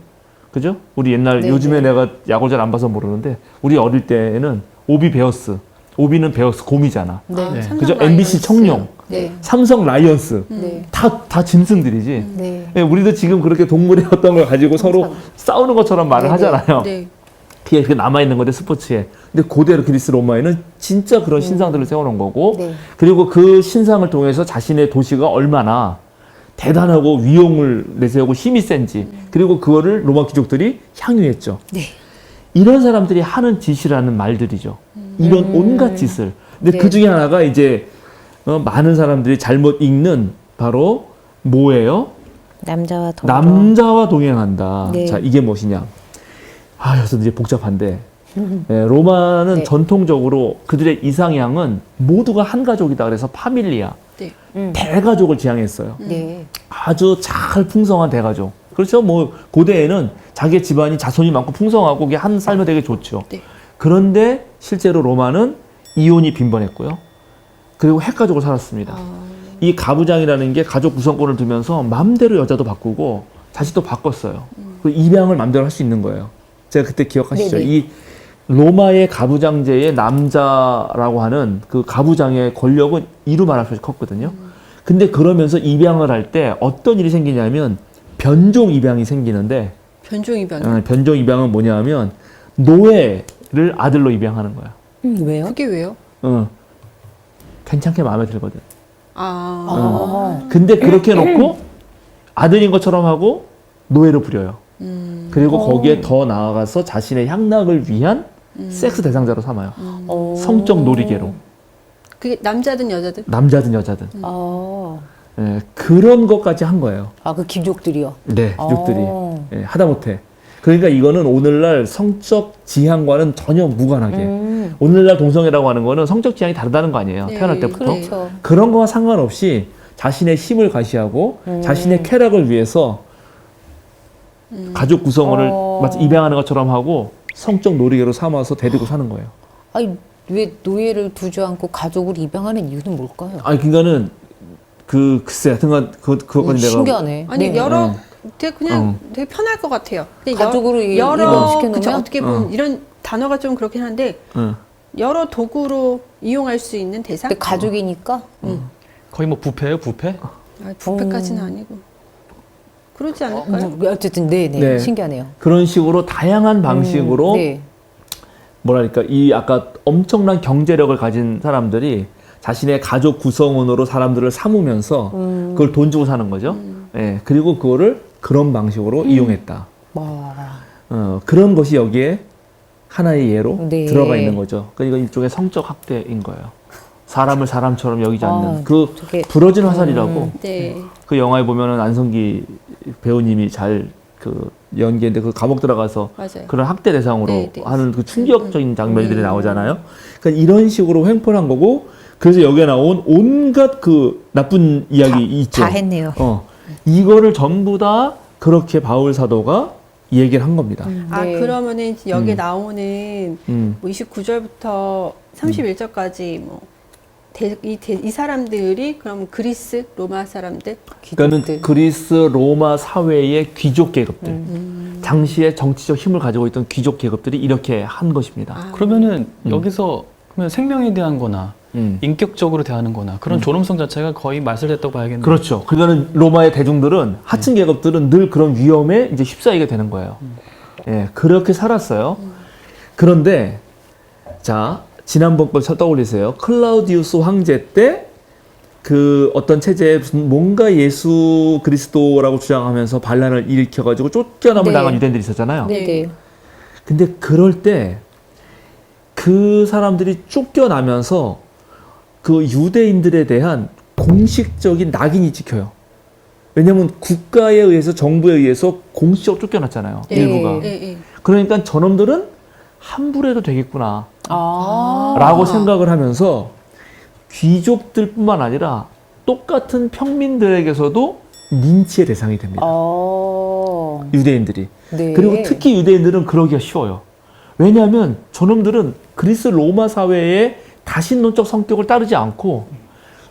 그죠? 우리 옛날, 네, 요즘에 네. 내가 야구 잘 안 봐서 모르는데 우리 어릴 때에는 오비 베어스, 오비는 베어스 곰이잖아. 네. 삼성 그죠? 라이온스. MBC 청룡, 네. 삼성 라이언스, 네. 다 짐승들이지. 네. 네, 우리도 지금 그렇게 동물의 어떤 걸 가지고 서로 싸우는 것처럼 말을 네, 하잖아요. 네. 그게 남아있는 건데 스포츠에. 근데 고대로 그리스 로마에는 진짜 그런 신상들을 세워놓은 거고 네. 그리고 그 신상을 통해서 자신의 도시가 얼마나 대단하고 위용을 내세우고 힘이 센지 그리고 그거를 로마 귀족들이 향유했죠. 네. 이런 사람들이 하는 짓이라는 말들이죠. 이런 온갖 짓을. 근데 네. 그 중에 하나가 이제 많은 사람들이 잘못 읽는 바로 뭐예요? 남자와 더불어. 남자와 동행한다. 네. 자, 이게 무엇이냐? 여기서 이제 복잡한데. 네, 로마는 네. 전통적으로 그들의 이상향은 모두가 한 가족이다. 그래서 파밀리아, 네. 대가족을 지향했어요. 네. 아주 잘 풍성한 대가족. 그렇죠. 뭐 고대에는 자기 집안이 자손이 많고 풍성하고 그게 한 살면 되게 좋죠. 네. 그런데 실제로 로마는 이혼이 빈번했고요. 그리고 핵가족을 살았습니다. 이 가부장이라는 게 가족 구성권을 두면서 마음대로 여자도 바꾸고 다시 또 바꿨어요. 그 입양을 마음대로 할 수 있는 거예요. 제가 그때 기억하시죠? 네네. 이 로마의 가부장제의 남자라고 하는 그 가부장의 권력은 이루 말할 수 없이 컸거든요. 근데 그러면서 입양을 할 때 어떤 일이 생기냐면 변종 입양이 생기는데 변종 입양. 변종 입양은 뭐냐면 노예를 아들로 입양하는 거야. 왜요? 그게 왜요? 괜찮게 마음에 들거든. 아, 근데 그렇게 놓고 아들인 것처럼 하고 노예로 부려요. 그리고 거기에 더 나아가서 자신의 향락을 위한 섹스 대상자로 삼아요. 성적 놀이개로. 그게 남자든 여자든? 남자든 여자든. 예, 그런 것까지 한 거예요. 그 귀족들이요. 네, 귀족들이. 예, 하다못해. 그러니까 이거는 오늘날 성적 지향과는 전혀 무관하게. 오늘날 동성애라고 하는 거는 성적 지향이 다르다는 거 아니에요. 네, 태어날 때부터. 그렇죠. 그런 거와 상관없이 자신의 힘을 과시하고 자신의 쾌락을 위해서 가족 구성을 마치 입양하는 것처럼 하고 성적 놀이개로 삼아서 데리고 사는 거예요. 아니 왜 노예를 두지 않고 가족을 입양하는 이유는 뭘까요? 아니 그러니까는 글쎄 하여튼간 그것까지 내가 신기하네. 아니, 네. 여러, 되게 그냥 되게 편할 것 같아요. 근데 가족으로 여러, 입양시켜놓으면? 그쵸, 어떻게 보면 이런 단어가 좀 그렇긴 한데, 여러 도구로 이용할 수 있는 대상? 근데 가족이니까 거의 뭐 부패예요, 부패? 부패까지는 아니고. 그러지 않을까요? 어쨌든 네네 네. 신기하네요. 그런 식으로 다양한 방식으로 네. 뭐랄까 이 아까 엄청난 경제력을 가진 사람들이 자신의 가족 구성원으로 사람들을 삼으면서 그걸 돈 주고 사는 거죠. 예, 그리고 그거를 그런 방식으로 이용했다. 와. 그런 것이 여기에 하나의 예로 네. 들어가 있는 거죠. 그러니까 이건 일종의 성적 학대인 거예요. 사람을 사람처럼 여기지 않는 그 저게 부러진 화살이라고 네. 그 영화에 보면은 안성기 배우님이 잘 그 연기했는데 그 감옥 들어가서 맞아요. 그런 학대 대상으로 네, 네. 하는 그 충격적인 장면들이 나오잖아요. 그러니까 이런 식으로 횡포를 한 거고 그래서 여기에 나온 온갖 그 나쁜 이야기 있죠. 다 했네요. 이거를 전부 다 그렇게 바울 사도가 얘기를 한 겁니다. 네. 그러면은 여기 나오는 음. 뭐 29절부터 31절까지 뭐 이 사람들이 그럼 그리스 로마 사람들 그러니까는 그리스 로마 사회의 귀족 계급들, 당시에 정치적 힘을 가지고 있던 귀족 계급들이 이렇게 한 것입니다. 그러면은 여기서 그러면 생명에 대한 거나 인격적으로 대하는 거나 그런 존엄성 자체가 거의 말살됐다고 봐야겠네요. 그렇죠. 그러니까는 로마의 대중들은 하층 계급들은 늘 그런 위험에 이제 휩싸이게 되는 거예요. 예, 그렇게 살았어요. 그런데 자 지난번 걸 떠올리세요. 클라우디우스 황제 때 그 어떤 체제에 무슨 뭔가 예수 그리스도라고 주장하면서 반란을 일으켜가지고 쫓겨남을 네. 당한 유대인들이 있었잖아요. 네네. 근데 그럴 때 그 사람들이 쫓겨나면서 그 유대인들에 대한 공식적인 낙인이 찍혀요. 왜냐하면 국가에 의해서 정부에 의해서 공식적으로 쫓겨났잖아요. 네. 일부가. 예. 그러니까 저놈들은 함부로 해도 되겠구나 아. 라고 생각을 하면서 귀족들뿐만 아니라 똑같은 평민들에게서도 린치의 대상이 됩니다. 유대인들이. 네. 그리고 특히 유대인들은 그러기가 쉬워요. 왜냐하면 저놈들은 그리스 로마 사회의 다신론적 성격을 따르지 않고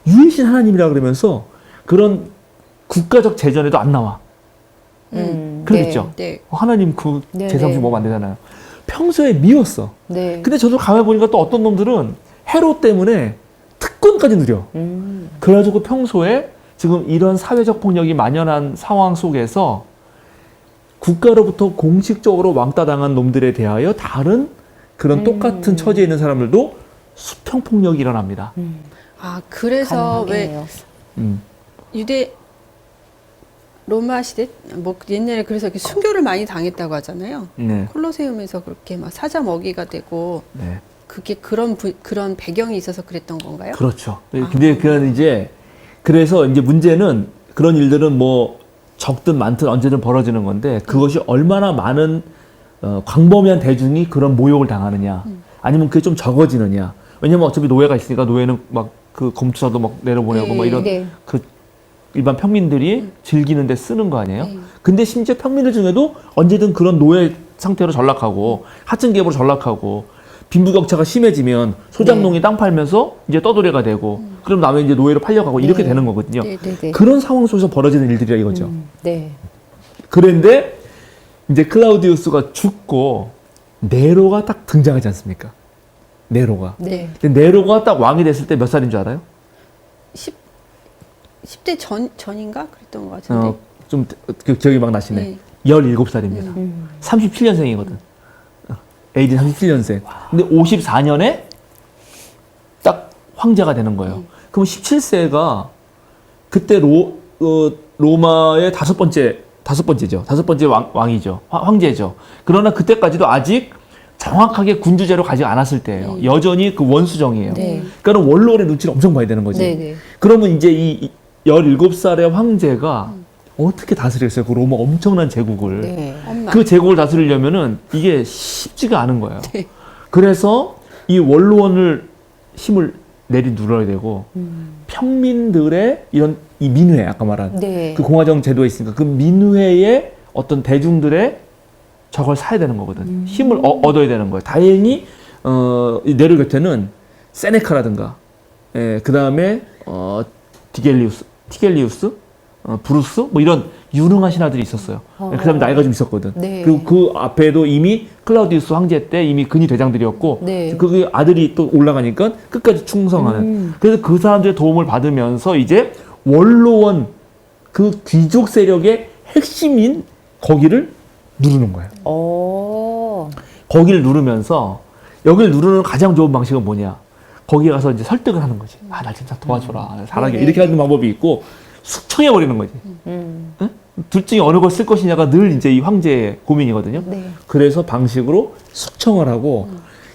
유일신 하나님이라 그러면서 그런 국가적 재전에도 안 나와. 그러겠죠? 네. 하나님 그 네, 재상주 네. 먹으면 안 되잖아요. 평소에 미웠어. 네. 근데 저도 가만히 보니까 또 어떤 놈들은 헤롯 때문에 특권까지 누려. 그래가지고 평소에 지금 이런 사회적 폭력이 만연한 상황 속에서 국가로부터 공식적으로 왕따 당한 놈들에 대하여 다른 그런 똑같은 처지에 있는 사람들도 수평 폭력이 일어납니다. 그래서 왜 가능하겠네요. 유대 로마 시대 뭐 옛날에 그래서 이렇게 순교를 많이 당했다고 하잖아요. 네. 콜로세움에서 그렇게 막 사자 먹이가 되고 네. 그게 그런 배경이 있어서 그랬던 건가요? 그렇죠. 근데 그건 이제 그래서 이제 문제는 그런 일들은 뭐 적든 많든 언제든 벌어지는 건데 그것이 얼마나 많은 광범위한 대중이 그런 모욕을 당하느냐 아니면 그게 좀 적어지느냐. 왜냐면 어차피 노예가 있으니까 노예는 막 그 검투사도 막 내려보내고 막 이런 네. 그 일반 평민들이 즐기는데 쓰는 거 아니에요? 근데 심지어 평민들 중에도 언제든 그런 노예 상태로 전락하고 하층 계급으로 전락하고 빈부격차가 심해지면 소장농이 땅 팔면서 이제 떠돌이가 되고 그럼 남의 이제 노예로 팔려가고 이렇게 되는 거거든요. 네. 그런 상황 속에서 벌어지는 일들이라 이거죠. 네. 그런데 이제 클라우디우스가 죽고 네로가 딱 등장하지 않습니까? 네로가. 네. 근데 네로가 딱 왕이 됐을 때 몇 살인 줄 알아요? 10대 전인가 그랬던 것 같은데. 좀 기억이 막 나시네. 네. 17살입니다. 37년생이거든. AD 37년생. 근데 54년에 딱 황제가 되는 거예요. 그럼 17세가 그때 로마의 다섯 번째죠. 다섯 번째 왕이죠. 황제죠. 그러나 그때까지도 아직 정확하게 군주제로 가지 않았을 때예요. 여전히 그 원수정이에요. 네. 그러니까 원로원의 눈치를 엄청 봐야 되는 거지. 네, 네. 그러면 이제 이 17살의 황제가 어떻게 다스렸어요? 그 로마 엄청난 제국을. 네. 엄마. 그 제국을 다스리려면은 이게 쉽지가 않은 거예요. 네. 그래서 이 원로원을 힘을 내리누러야 되고 평민들의 이런 이 민회 아까 말한 네. 그 공화정 제도에 있으니까 그 민회의 어떤 대중들의 저걸 사야 되는 거거든. 힘을 얻어야 되는 거예요. 다행히 이 네로 곁에는 세네카라든가, 그 다음에 티겔리우스, 브루스 뭐 이런 유능한 신하들이 있었어요. 그 다음에 나이가 좀 있었거든. 네. 그리고 그 앞에도 이미 클라우디우스 황제 때 이미 근위 대장들이었고, 네. 그 아들이 또 올라가니까 끝까지 충성하는. 그래서 그 사람들의 도움을 받으면서 이제 원로원 그 귀족 세력의 핵심인 거기를 누르는 거예요. 거기를 누르면서 여기를 누르는 가장 좋은 방식은 뭐냐? 거기 가서 이제 설득을 하는 거지. 아, 나 진짜 도와줘라. 잘하게. 이렇게 하는 방법이 있고 숙청해 버리는 거지. 응? 둘 중에 어느 걸 쓸 것이냐가 늘 이제 이 황제의 고민이거든요. 네. 그래서 방식으로 숙청을 하고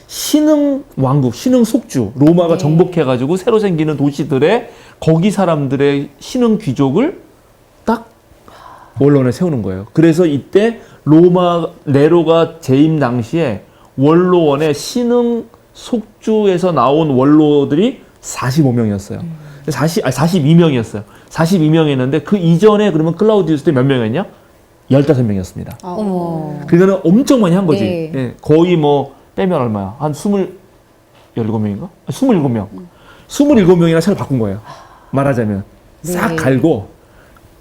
신흥 왕국, 신흥 속주, 로마가 네. 정복해가지고 새로 생기는 도시들의 거기 사람들의 신흥 귀족을 딱 원로원에 세우는 거예요. 그래서 이때 네로가 재임 당시에 원로원의 신흥 속주에서 나온 원로들이 45명이었어요. 42명이었어요. 42명이었는데 그 이전에 그러면 클라우디우스 때 몇 명이었냐? 15명이었습니다. 어머. 그거는 엄청 많이 한 거지. 네. 예, 거의 뭐 빼면 얼마야? 한 17명인가? 27명. 27명이나 차를 바꾼 거예요. 말하자면. 싹 네. 갈고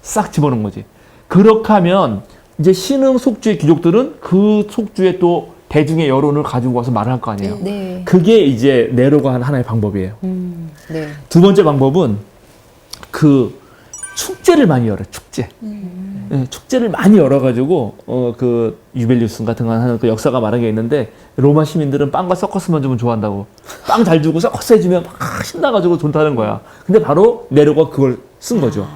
싹 집어넣은 거지. 그렇게 하면 이제 신흥 속주의 귀족들은 그 속주의 또 대중의 여론을 가지고 와서 말을 할 거 아니에요. 네. 그게 이제 네로가 한 하나의 방법이에요. 네. 두 번째 방법은 그 축제를 많이 열어요. 축제. 예, 축제를 많이 열어가지고 그 유벨리우스 같은 거 하는 그 역사가 말한 게 있는데 로마 시민들은 빵과 서커스만 주면 좋아한다고. 빵 잘 주고 서커스 해주면 막 신나가지고 좋다는 거야. 근데 바로 네로가 그걸 쓴 거죠.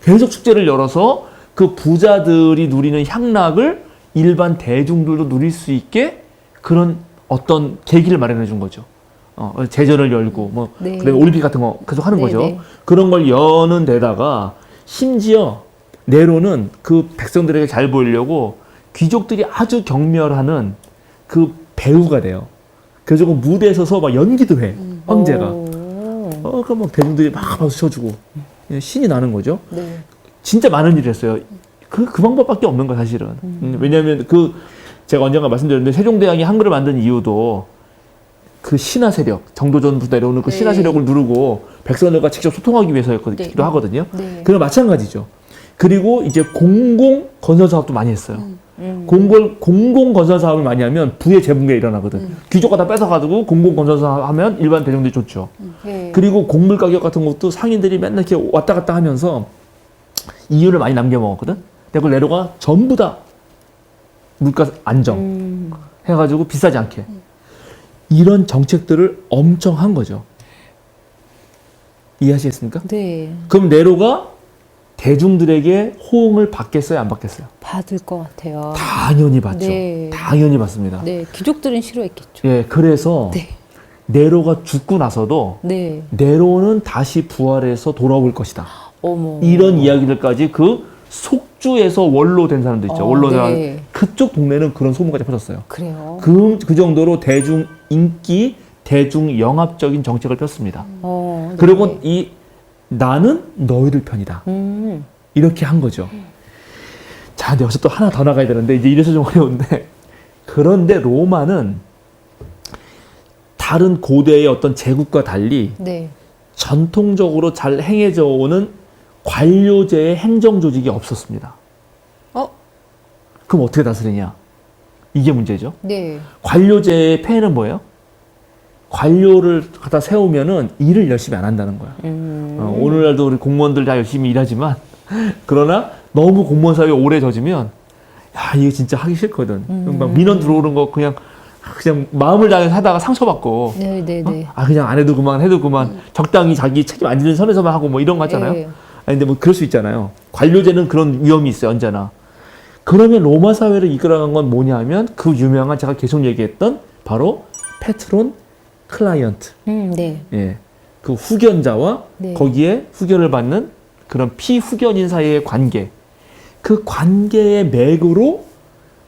계속 축제를 열어서 그 부자들이 누리는 향락을 일반 대중들도 누릴 수 있게 그런 어떤 계기를 마련해 준 거죠. 제전을 열고 뭐 네. 그다음에 올림픽 같은 거 계속 하는 네, 거죠. 네. 그런 걸 여는 데다가 심지어 네로는 그 백성들에게 잘 보이려고 귀족들이 아주 경멸하는 그 배우가 돼요. 그래서 그 무대에 서서 막 연기도 해. 황제가. 그럼 막 대중들이 막 박수 쳐주고 신이 나는 거죠. 네. 진짜 많은 일을 했어요. 그 방법밖에 없는 거야, 사실은. 왜냐하면 제가 언젠가 말씀드렸는데, 세종대왕이 한글을 만든 이유도 그 신하 세력, 정도전부터 내려오는 그 네. 신하 세력을 누르고 백성들과 직접 소통하기 위해서였기도 네. 하거든요. 네. 그럼 마찬가지죠. 그리고 이제 공공 건설 사업도 많이 했어요. 공공 건설 사업을 많이 하면 부의 재분배가 일어나거든. 귀족가 다 뺏어가지고 공공 건설 사업 하면 일반 대중들이 좋죠. 네. 그리고 곡물 가격 같은 것도 상인들이 맨날 이렇게 왔다 갔다 하면서 이윤을 많이 남겨 먹었거든. 근데 그걸 네로가 전부 다 물가 안정 해가지고 비싸지 않게 이런 정책들을 엄청 한 거죠. 이해하시겠습니까? 네. 그럼 네로가 대중들에게 호응을 받겠어요, 안 받겠어요? 받을 것 같아요. 당연히 받죠. 네. 당연히 받습니다. 네. 귀족들은 싫어했겠죠. 예, 그래서 네. 네로가 죽고 나서도 네. 네로는 다시 부활해서 돌아올 것이다. 어머. 이런 이야기들까지 그 속주에서 원로 된 사람도 있죠. 원로 된 네. 그쪽 동네는 그런 소문까지 퍼졌어요. 그래요. 그 정도로 대중 인기, 대중 영합적인 정책을 폈습니다. 네. 그리고 나는 너희들 편이다. 이렇게 한 거죠. 자, 근데 여기서 또 하나 더 나가야 되는데 이제 이래서 좀 어려운데 그런데 로마는 다른 고대의 어떤 제국과 달리 네. 전통적으로 잘 행해져 오는 관료제의 행정 조직이 없었습니다. 그럼 어떻게 다스리냐? 이게 문제죠. 네. 관료제의 폐해는 뭐예요? 관료를 갖다 세우면은 일을 열심히 안 한다는 거야. 오늘날도 우리 공무원들 다 열심히 일하지만 그러나 너무 공무원 사회에 오래 젖으면 야 이게 진짜 하기 싫거든. 막 민원 들어오는 거 그냥 마음을 다해서 하다가 상처받고 네네네. 그냥 안 해도 그만 해도 그만 적당히 자기 책임 안 지는 선에서만 하고 뭐 이런 거 같잖아요. 네. 아니 근데 뭐 그럴 수 있잖아요. 관료제는 그런 위험이 있어요 언제나. 그러면 로마 사회를 이끌어간 건 뭐냐 하면 그 유명한 제가 계속 얘기했던 바로 패트론 클라이언트. 네. 예. 그 후견자와 네. 거기에 후견을 받는 그런 피후견인 사이의 관계. 그 관계의 맥으로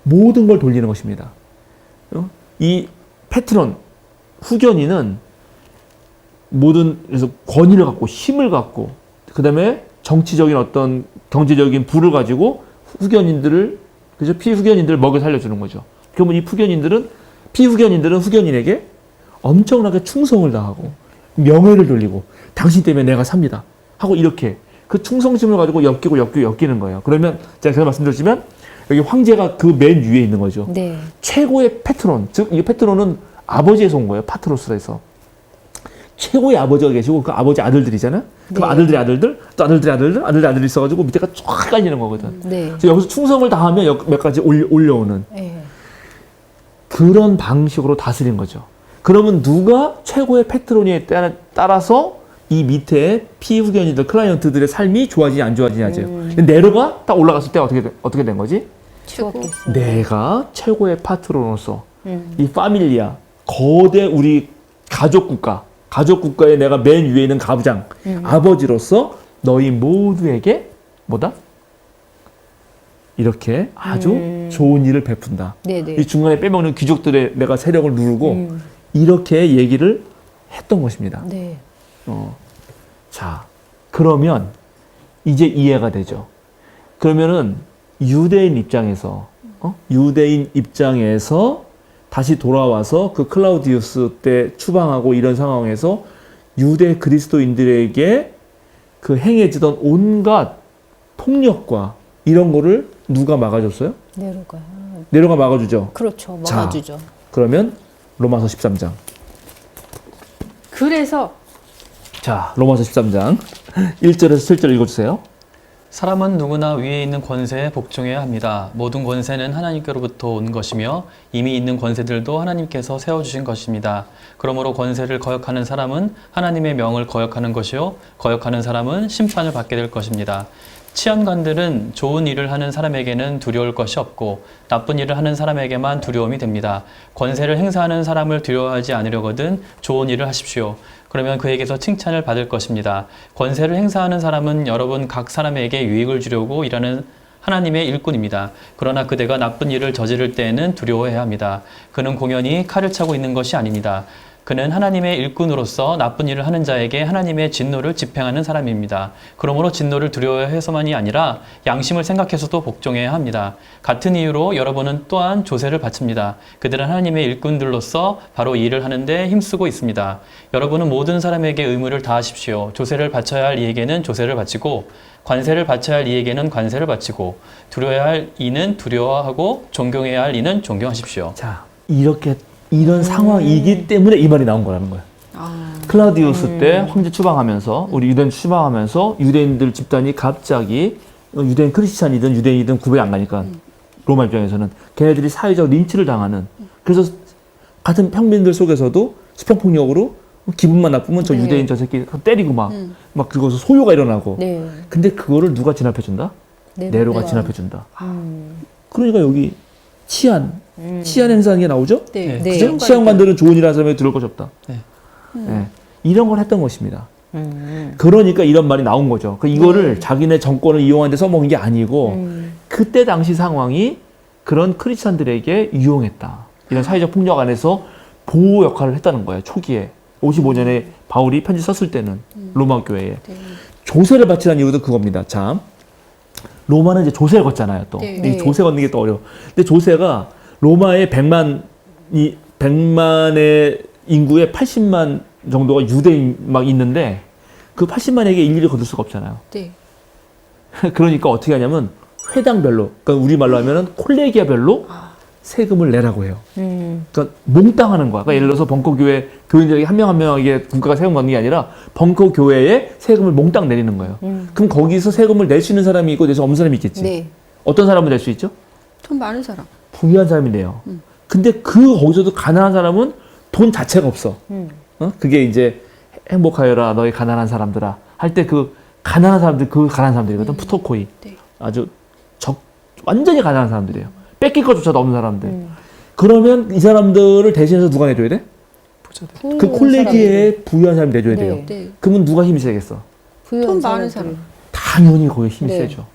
모든 걸 돌리는 것입니다. 이 패트론, 후견인은 모든, 그래서 권위를 갖고 힘을 갖고, 그 다음에 정치적인 어떤 경제적인 부를 가지고 후견인들을, 그죠? 피후견인들을 먹여 살려주는 거죠. 그러면 이 피후견인들은 후견인에게 엄청나게 충성을 다하고, 명예를 돌리고, 당신 때문에 내가 삽니다. 하고 이렇게 그 충성심을 가지고 엮이는 거예요. 그러면 제가 계속 말씀드렸지만, 여기 황제가 그 맨 위에 있는 거죠. 네. 최고의 패트론, 즉, 이 패트론은 아버지에서 온 거예요. 파트로스에서. 최고의 아버지가 계시고, 그 아버지 아들들이잖아요. 그럼 네. 아들들의 아들들, 또 아들들의 아들들이 있어가지고 밑에가 쫙 깔리는 거거든. 네. 그래서 여기서 충성을 다하면 몇 가지 올려오는 네. 그런 방식으로 다스린 거죠. 그러면 누가 최고의 패트론에 따라서 이 밑에 피후견인들, 클라이언트들의 삶이 좋아지냐 안 좋아지냐죠. 네로가 딱 올라갔을 때 어떻게 된 거지? 추웠겠어요. 내가 최고의 파트로로서 이 파밀리아, 거대 우리 가족국가에 내가 맨 위에 있는 가부장, 아버지로서 너희 모두에게 뭐다? 이렇게 아주 좋은 일을 베푼다. 네네. 이 중간에 빼먹는 귀족들의 내가 세력을 누르고 이렇게 얘기를 했던 것입니다. 네. 자, 그러면 이제 이해가 되죠. 그러면은 유대인 입장에서 다시 돌아와서 그 클라우디우스 때 추방하고 이런 상황에서 유대 그리스도인들에게 그 행해지던 온갖 폭력과 이런 거를 누가 막아줬어요? 네로가 막아주죠. 그렇죠. 자, 막아주죠. 그러면 로마서 13장. 그래서 자, 로마서 13장 1절에서 7절 읽어주세요. 사람은 누구나 위에 있는 권세에 복종해야 합니다. 모든 권세는 하나님께로부터 온 것이며 이미 있는 권세들도 하나님께서 세워주신 것입니다. 그러므로 권세를 거역하는 사람은 하나님의 명을 거역하는 것이요 거역하는 사람은 심판을 받게 될 것입니다. 치안관들은 좋은 일을 하는 사람에게는 두려울 것이 없고 나쁜 일을 하는 사람에게만 두려움이 됩니다. 권세를 행사하는 사람을 두려워하지 않으려거든 좋은 일을 하십시오. 그러면 그에게서 칭찬을 받을 것입니다. 권세를 행사하는 사람은 여러분 각 사람에게 유익을 주려고 일하는 하나님의 일꾼입니다. 그러나 그대가 나쁜 일을 저지를 때에는 두려워해야 합니다. 그는 공연히 칼을 차고 있는 것이 아닙니다. 그는 하나님의 일꾼으로서 나쁜 일을 하는 자에게 하나님의 진노를 집행하는 사람입니다. 그러므로 진노를 두려워해서만이 아니라 양심을 생각해서도 복종해야 합니다. 같은 이유로 여러분은 또한 조세를 바칩니다. 그들은 하나님의 일꾼들로서 바로 이 일을 하는데 힘쓰고 있습니다. 여러분은 모든 사람에게 의무를 다하십시오. 조세를 바쳐야 할 이에게는 조세를 바치고 관세를 바쳐야 할 이에게는 관세를 바치고 두려워해야 할 이는 두려워하고 존경해야 할 이는 존경하십시오. 자, 이런 상황이기 때문에 이 말이 나온 거라는 거예요. 클라우디우스 때 황제 추방하면서 우리 유대인 추방하면서 유대인들 집단이 갑자기 유대인 크리스찬이든 유대인이든 구별이 안 가니까 로마 입장에서는 걔네들이 사회적 린치를 당하는 그래서 같은 평민들 속에서도 수평폭력으로 기분만 나쁘면 저 유대인 저 새끼 때리고 막 그거서 소요가 일어나고 네. 근데 그거를 누가 진압해준다? 네로가 진압해준다. 그러니까 여기 치안 행사하는 게 나오죠? 네. 네. 그죠? 치안관들은 좋은 일 하는 사람에게 들을 것이 없다. 네. 네. 이런 걸 했던 것입니다. 그러니까 이런 말이 나온 거죠. 이거를 자기네 정권을 이용하는 데 써먹은 게 아니고 그때 당시 상황이 그런 크리스찬들에게 유용했다. 이런 사회적 폭력 안에서 보호 역할을 했다는 거예요. 초기에. 55년에 바울이 편지 썼을 때는 로마 교회에. 조세를 바치라는 이유도 그겁니다. 참. 로마는 이제 조세를 걷잖아요, 또. 네. 이 조세 걷는 게 또 어려워. 근데 조세가 로마의 100만의 인구의 80만 정도가 유대인 막 있는데 그 80만에게 일일이 거둘 수가 없잖아요. 네. 그러니까 어떻게 하냐면 회당별로, 그러니까 우리말로 하면은 콜레기아별로 세금을 내라고 해요. 그러니까 몽땅하는 거야. 그러니까 예를 들어서 벙커교회 교인들에게 한 명 한 명에게 국가가 세금 받는 게 아니라 벙커교회에 세금을 몽땅 내리는 거예요. 그럼 거기서 세금을 낼 수 있는 사람이 있고 낼 수 없는 사람이 있겠지. 네. 어떤 사람은 낼 수 있죠? 돈 많은 사람. 부유한 사람이 내요. 근데 거기서도 가난한 사람은 돈 자체가 없어. 그게 이제 행복하여라 너희 가난한 사람들아 할 때 그 가난한 사람들 그 가난한 사람들이거든. 푸토코이. 네. 아주 완전히 가난한 사람들이에요. 뺏길 것조차도 없는 사람들. 그러면 이 사람들을 대신해서 누가 내줘야 돼? 그 콜레기에 부유한 사람이 내줘야 네. 돼요. 네. 그러면 누가 힘이 세겠어? 돈 많은 사람. 당연히 거기 힘이 네. 세죠.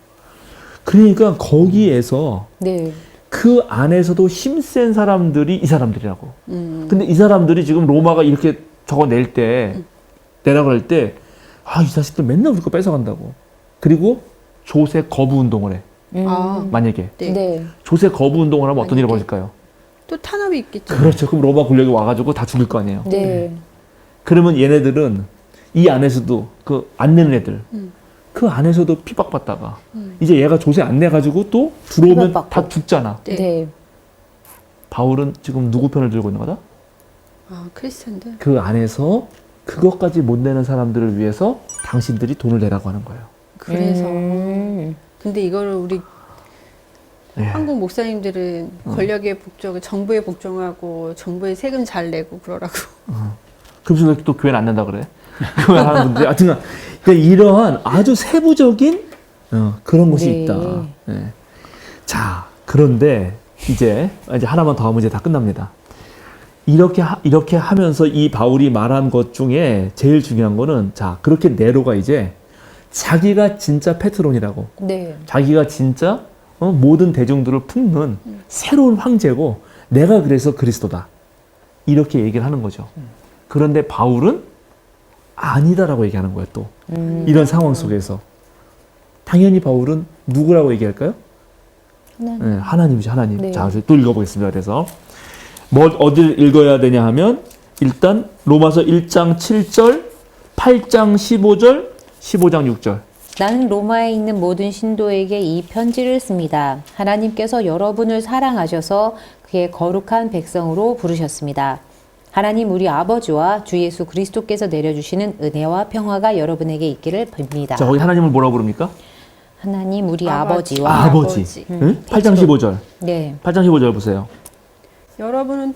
그러니까 거기에서 네. 그 안에서도 힘센 사람들이 이 사람들이라고. 근데 이 사람들이 지금 로마가 이렇게 저거 내라고 할 때, 이 자식들 맨날 우리 거 뺏어간다고. 그리고 조세 거부 운동을 해. 아, 만약에. 네. 네. 조세 거부 운동을 하면 어떤 일이 만약에. 벌어질까요? 또 탄압이 있겠죠. 그렇죠. 그럼 로마 군력이 와가지고 다 죽일 거 아니에요. 네. 그러면 얘네들은 이 안에서도 그 안 내는 애들, 그 안에서도 핍박받다가, 이제 얘가 조세 안 내가지고 또 들어오면 핍박받고. 다 죽잖아. 네. 네. 바울은 지금 누구 편을 들고 있는 거다? 아, 크리스찬들. 그 안에서 그것까지 못 내는 사람들을 위해서 당신들이 돈을 내라고 하는 거예요. 그래서 근데 이거를 우리 예. 한국 목사님들은 권력에 복종, 정부에 복종하고 정부에 세금 잘 내고 그러라고. 그러면서 왜 또 교회는 안 낸다 그래? 교회 하는 분들이 하여튼 그러니까 이러한 아주 세부적인 그런 것이 네. 있다. 예. 자, 그런데 이제 하나만 더 하면 이제 다 끝납니다. 이렇게 하면서 이 바울이 말한 것 중에 제일 중요한 거는 자, 그렇게 네로가 이제 자기가 진짜 페트론이라고, 네. 자기가 진짜 모든 대중들을 품는 새로운 황제고 내가 그래서 그리스도다. 이렇게 얘기를 하는 거죠. 그런데 바울은 아니다라고 얘기하는 거예요, 또. 이런 상황 속에서. 당연히 바울은 누구라고 얘기할까요? 하나님. 네, 하나님이죠, 하나님. 네. 자, 또 읽어보겠습니다. 그래서 어딜 읽어야 되냐 하면 일단 로마서 1장 7절, 8장 15절, 15장 6절. 나는 로마에 있는 모든 신도에게 이 편지를 씁니다. 하나님께서 여러분을 사랑하셔서 그의 거룩한 백성으로 부르셨습니다. 하나님 우리 아버지와 주 예수 그리스도께서 내려주시는 은혜와 평화가 여러분에게 있기를 빕니다. 자, 거기 하나님을 뭐라고 부릅니까? 하나님 우리 아버지. 아버지와 아버지. 아버지. 응? 8장 15절. 네. 8장 15절 보세요. 여러분은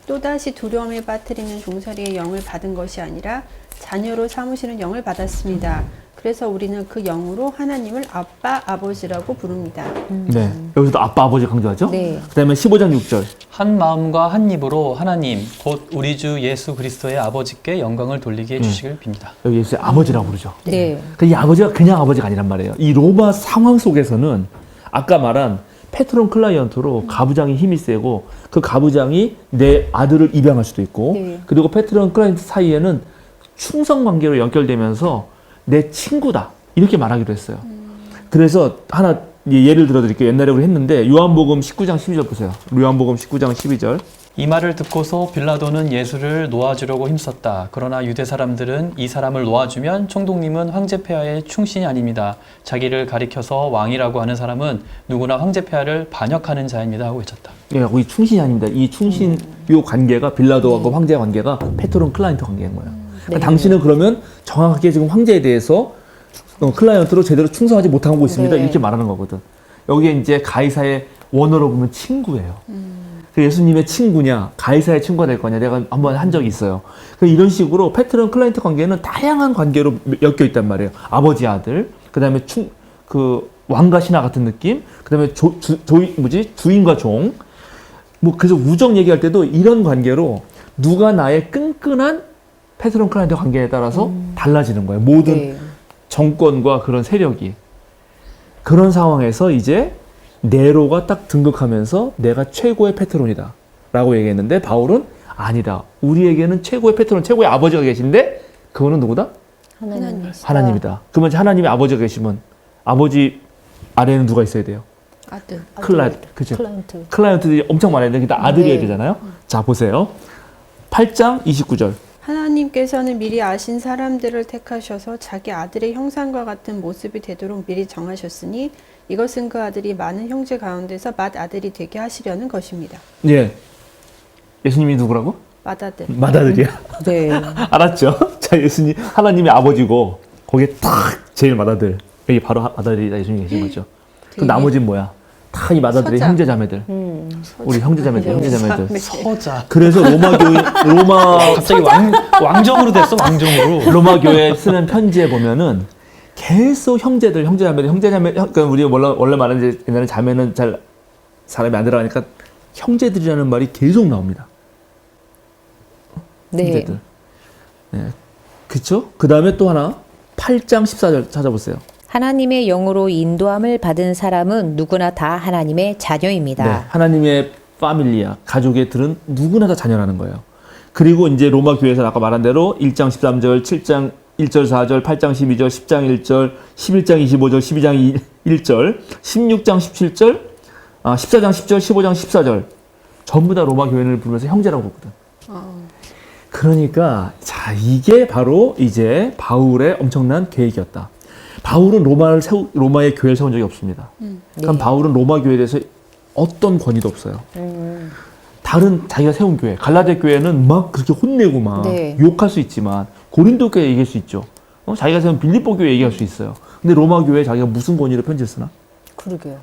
또다시 두려움에 빠뜨리는 종살이의 영을 받은 것이 아니라 자녀로 삼으시는 영을 받았습니다. 그래서 우리는 그 영으로 하나님을 아빠, 아버지라고 부릅니다. 네. 여기서도 아빠, 아버지 강조하죠? 네. 그 다음에 15장 6절. 한 마음과 한 입으로 하나님 곧 우리 주 예수 그리스도의 아버지께 영광을 돌리게 해주시길 빕니다. 여기 예수의 아버지라고 부르죠. 네. 그 이 아버지가 그냥 아버지가 아니란 말이에요. 이 로마 상황 속에서는 아까 말한 페트론 클라이언트로 가부장이 힘이 세고 그 가부장이 내 아들을 입양할 수도 있고 네. 그리고 페트론 클라이언트 사이에는 충성 관계로 연결되면서 내 친구다 이렇게 말하기도 했어요. 그래서 하나 예를 들어 드릴게요. 옛날에 우리 했는데 요한복음 19장 12절 보세요. 요한복음 19장 12절. 이 말을 듣고서 빌라도는 예수를 놓아주려고 힘썼다. 그러나 유대 사람들은 이 사람을 놓아주면 총독님은 황제 폐하의 충신이 아닙니다. 자기를 가리켜서 왕이라고 하는 사람은 누구나 황제 폐하를 반역하는 자입니다 하고 외쳤다. 예, 이 충신이 아닙니다. 이 충신 요 관계가 빌라도하고 황제의 관계가 페트론 클라이언트 관계인 거예요. 그러니까 당신은 그러면 정확하게 지금 황제에 대해서 클라이언트로 제대로 충성하지 못하고 있습니다. 네. 이렇게 말하는 거거든. 여기에 이제 가이사의 원어로 보면 친구예요. 그 예수님의 친구냐, 가이사의 친구가 될 거냐, 내가 한번 한 적이 있어요. 이런 식으로 페트론 클라이언트 관계는 다양한 관계로 엮여 있단 말이에요. 아버지 아들, 그 다음에 그 왕과 신하 같은 느낌, 그 다음에 주인과 종. 그래서 우정 얘기할 때도 이런 관계로 누가 나의 끈끈한 페트론 클라이언트 관계에 따라서 달라지는 거예요. 모든 네. 정권과 그런 세력이. 그런 상황에서 이제 네로가 딱 등극하면서 내가 최고의 페트론이다 라고 얘기했는데 바울은 아니다. 우리에게는 최고의 페트론, 최고의 아버지가 계신데 그거는 누구다? 하나님. 하나님이다. 그러면 이제 하나님의 아버지가 계시면 아버지 아래는 누가 있어야 돼요? 아들. 그죠? 클라이언트. 클라이언트들이 엄청 많아야 되는데 아들이어야 네. 되잖아요. 자, 보세요. 8장 29절. 하나님께서는 미리 아신 사람들을 택하셔서 자기 아들의 형상과 같은 모습이 되도록 미리 정하셨으니 이것은 그 아들이 많은 형제 가운데서 맏아들이 되게 하시려는 것입니다. 예. 예수님이 누구라고? 맏아들. 맏아들이야. 네. 알았죠? 자, 예수님 하나님의 아버지고 거기에 딱 제일 맏아들. 여기 바로 맏아들이 예수님이 계신 거죠. 그 되게- 나머지는 뭐야? 다 이 맏아들이 서자. 형제자매들. 우리 형제자매들, 네. 형제자매들. 서자. 그래서 로마 갑자기 왕정으로 됐어, 왕정으로. 로마 교회에 쓰는 편지에 보면은 계속 형제들, 형제자매, 그러니까 우리 원래 말하는 옛날에 자매는 잘 사람이 안 들어가니까 형제들이라는 말이 계속 나옵니다. 네. 형제들. 네. 그쵸? 그 다음에 또 하나, 8장 14절 찾아보세요. 하나님의 영으로 인도함을 받은 사람은 누구나 다 하나님의 자녀입니다. 네. 하나님의 파밀리아, 가족의 들은 누구나 다 자녀라는 거예요. 그리고 이제 로마 교회에서 아까 말한 대로 1장 13절, 7장 1절 4절, 8장 12절, 10장 1절, 11장 25절, 12장 1절, 16장 17절, 14장 10절, 15장 14절 전부 다 로마 교회를 부르면서 형제라고 부르거든. 그러니까 자, 이게 바로 이제 바울의 엄청난 계획이었다. 바울은 로마의 교회를 세운 적이 없습니다. 그럼 바울은 로마 교회에 대해서 어떤 권위도 없어요. 다른 자기가 세운 교회, 갈라디아 교회는 막 그렇게 혼내고 막 네. 욕할 수 있지만 고린도 교회 얘기할 수 있죠. 자기가 세운 빌립보 교회 얘기할 수 있어요. 근데 로마 교회에 자기가 무슨 권위로 편지를 쓰나? 그러게요.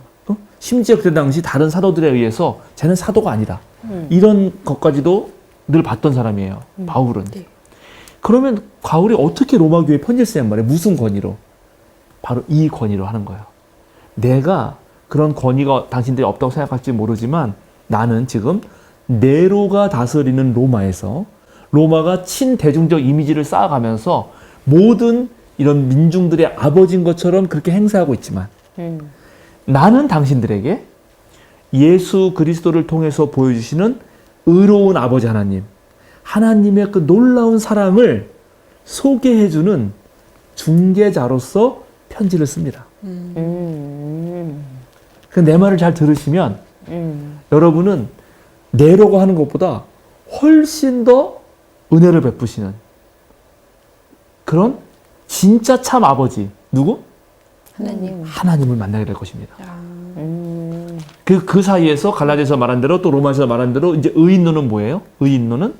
심지어 그때 당시 다른 사도들에 의해서 쟤는 사도가 아니다. 이런 것까지도 늘 봤던 사람이에요. 바울은. 네. 그러면 바울이 어떻게 로마 교회에 편지를 쓰냔 말이에요. 무슨 권위로? 바로 이 권위로 하는 거예요. 내가 그런 권위가 당신들이 없다고 생각할지 모르지만 나는 지금 네로가 다스리는 로마에서 로마가 친대중적 이미지를 쌓아가면서 모든 이런 민중들의 아버지인 것처럼 그렇게 행사하고 있지만 나는 당신들에게 예수 그리스도를 통해서 보여주시는 의로운 아버지 하나님, 하나님의 그 놀라운 사랑을 소개해주는 중개자로서 편지를 씁니다. 내 말을 잘 들으시면 여러분은 네로가 하는 것보다 훨씬 더 은혜를 베푸시는 그런 진짜 참 아버지, 누구? 하나님을 만나게 될 것입니다. 그 사이에서 갈라디아서 말한 대로 또 로마에서 말한 대로 이제 의인론은 뭐예요? 의인론은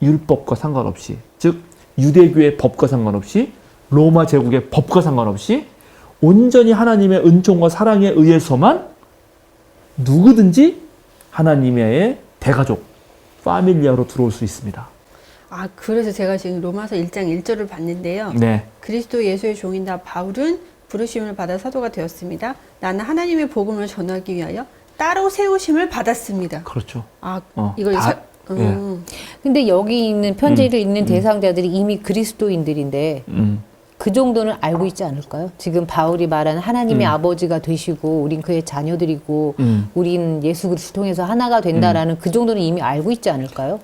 율법과 상관없이, 즉 유대교의 법과 상관없이 로마 제국의 법과 상관없이 온전히 하나님의 은총과 사랑에 의해서만 누구든지 하나님의 대가족, 파밀리아로 들어올 수 있습니다. 아, 그래서 제가 지금 로마서 1장 1절을 봤는데요. 네. 그리스도 예수의 종인다 바울은 부르심을 받아 사도가 되었습니다. 나는 하나님의 복음을 전하기 위하여 따로 세우심을 받았습니다. 그렇죠. 아, 어, 이걸 다- 근데 여기 있는 편지를 읽는 대상자들이 이미 그리스도인들인데 그 정도는 알고 있지 않을까요? 지금 바울이 말한 하나님의 아버지가 되시고 우린 그의 자녀들이고 우린 예수 그리스도 통해서 하나가 된다라는 그 정도는 이미 알고 있지 않을까요?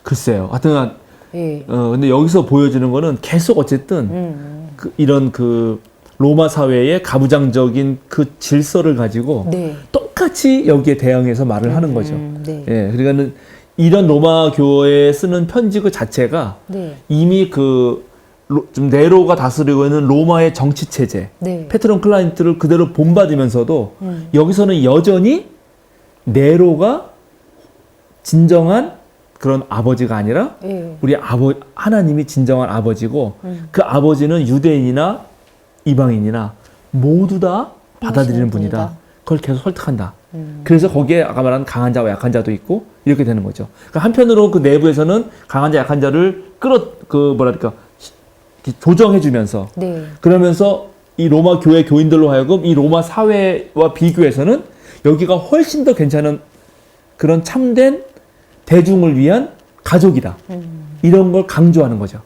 글쎄요. 하여튼, 예. 근데 여기서 보여지는 거는 계속 어쨌든 이런 그 로마 사회의 가부장적인 그 질서를 가지고 네. 똑같이 여기에 대응해서 말을 하는 거죠. 네. 예, 그러니까는 이런 로마 교회에 쓰는 편지 그 자체가 네. 이미 좀 네로가 다스리고 있는 로마의 정치 체제, 네. 페트론 클라인트를 그대로 본받으면서도 여기서는 여전히 네로가 진정한 그런 아버지가 아니라 예. 우리 하나님이 진정한 아버지고 그 아버지는 유대인이나 이방인이나 모두 다 받아들이는 분이다. 그걸 계속 설득한다. 그래서 거기에 아까 말한 강한 자와 약한 자도 있고 이렇게 되는 거죠. 그러니까 한편으로 그 내부에서는 강한 자, 약한 자를 조정해주면서 네. 그러면서 이 로마 교회 교인들로 하여금 이 로마 사회와 비교해서는 여기가 훨씬 더 괜찮은 그런 참된 대중을 위한 가족이다. 이런 걸 강조하는 거죠.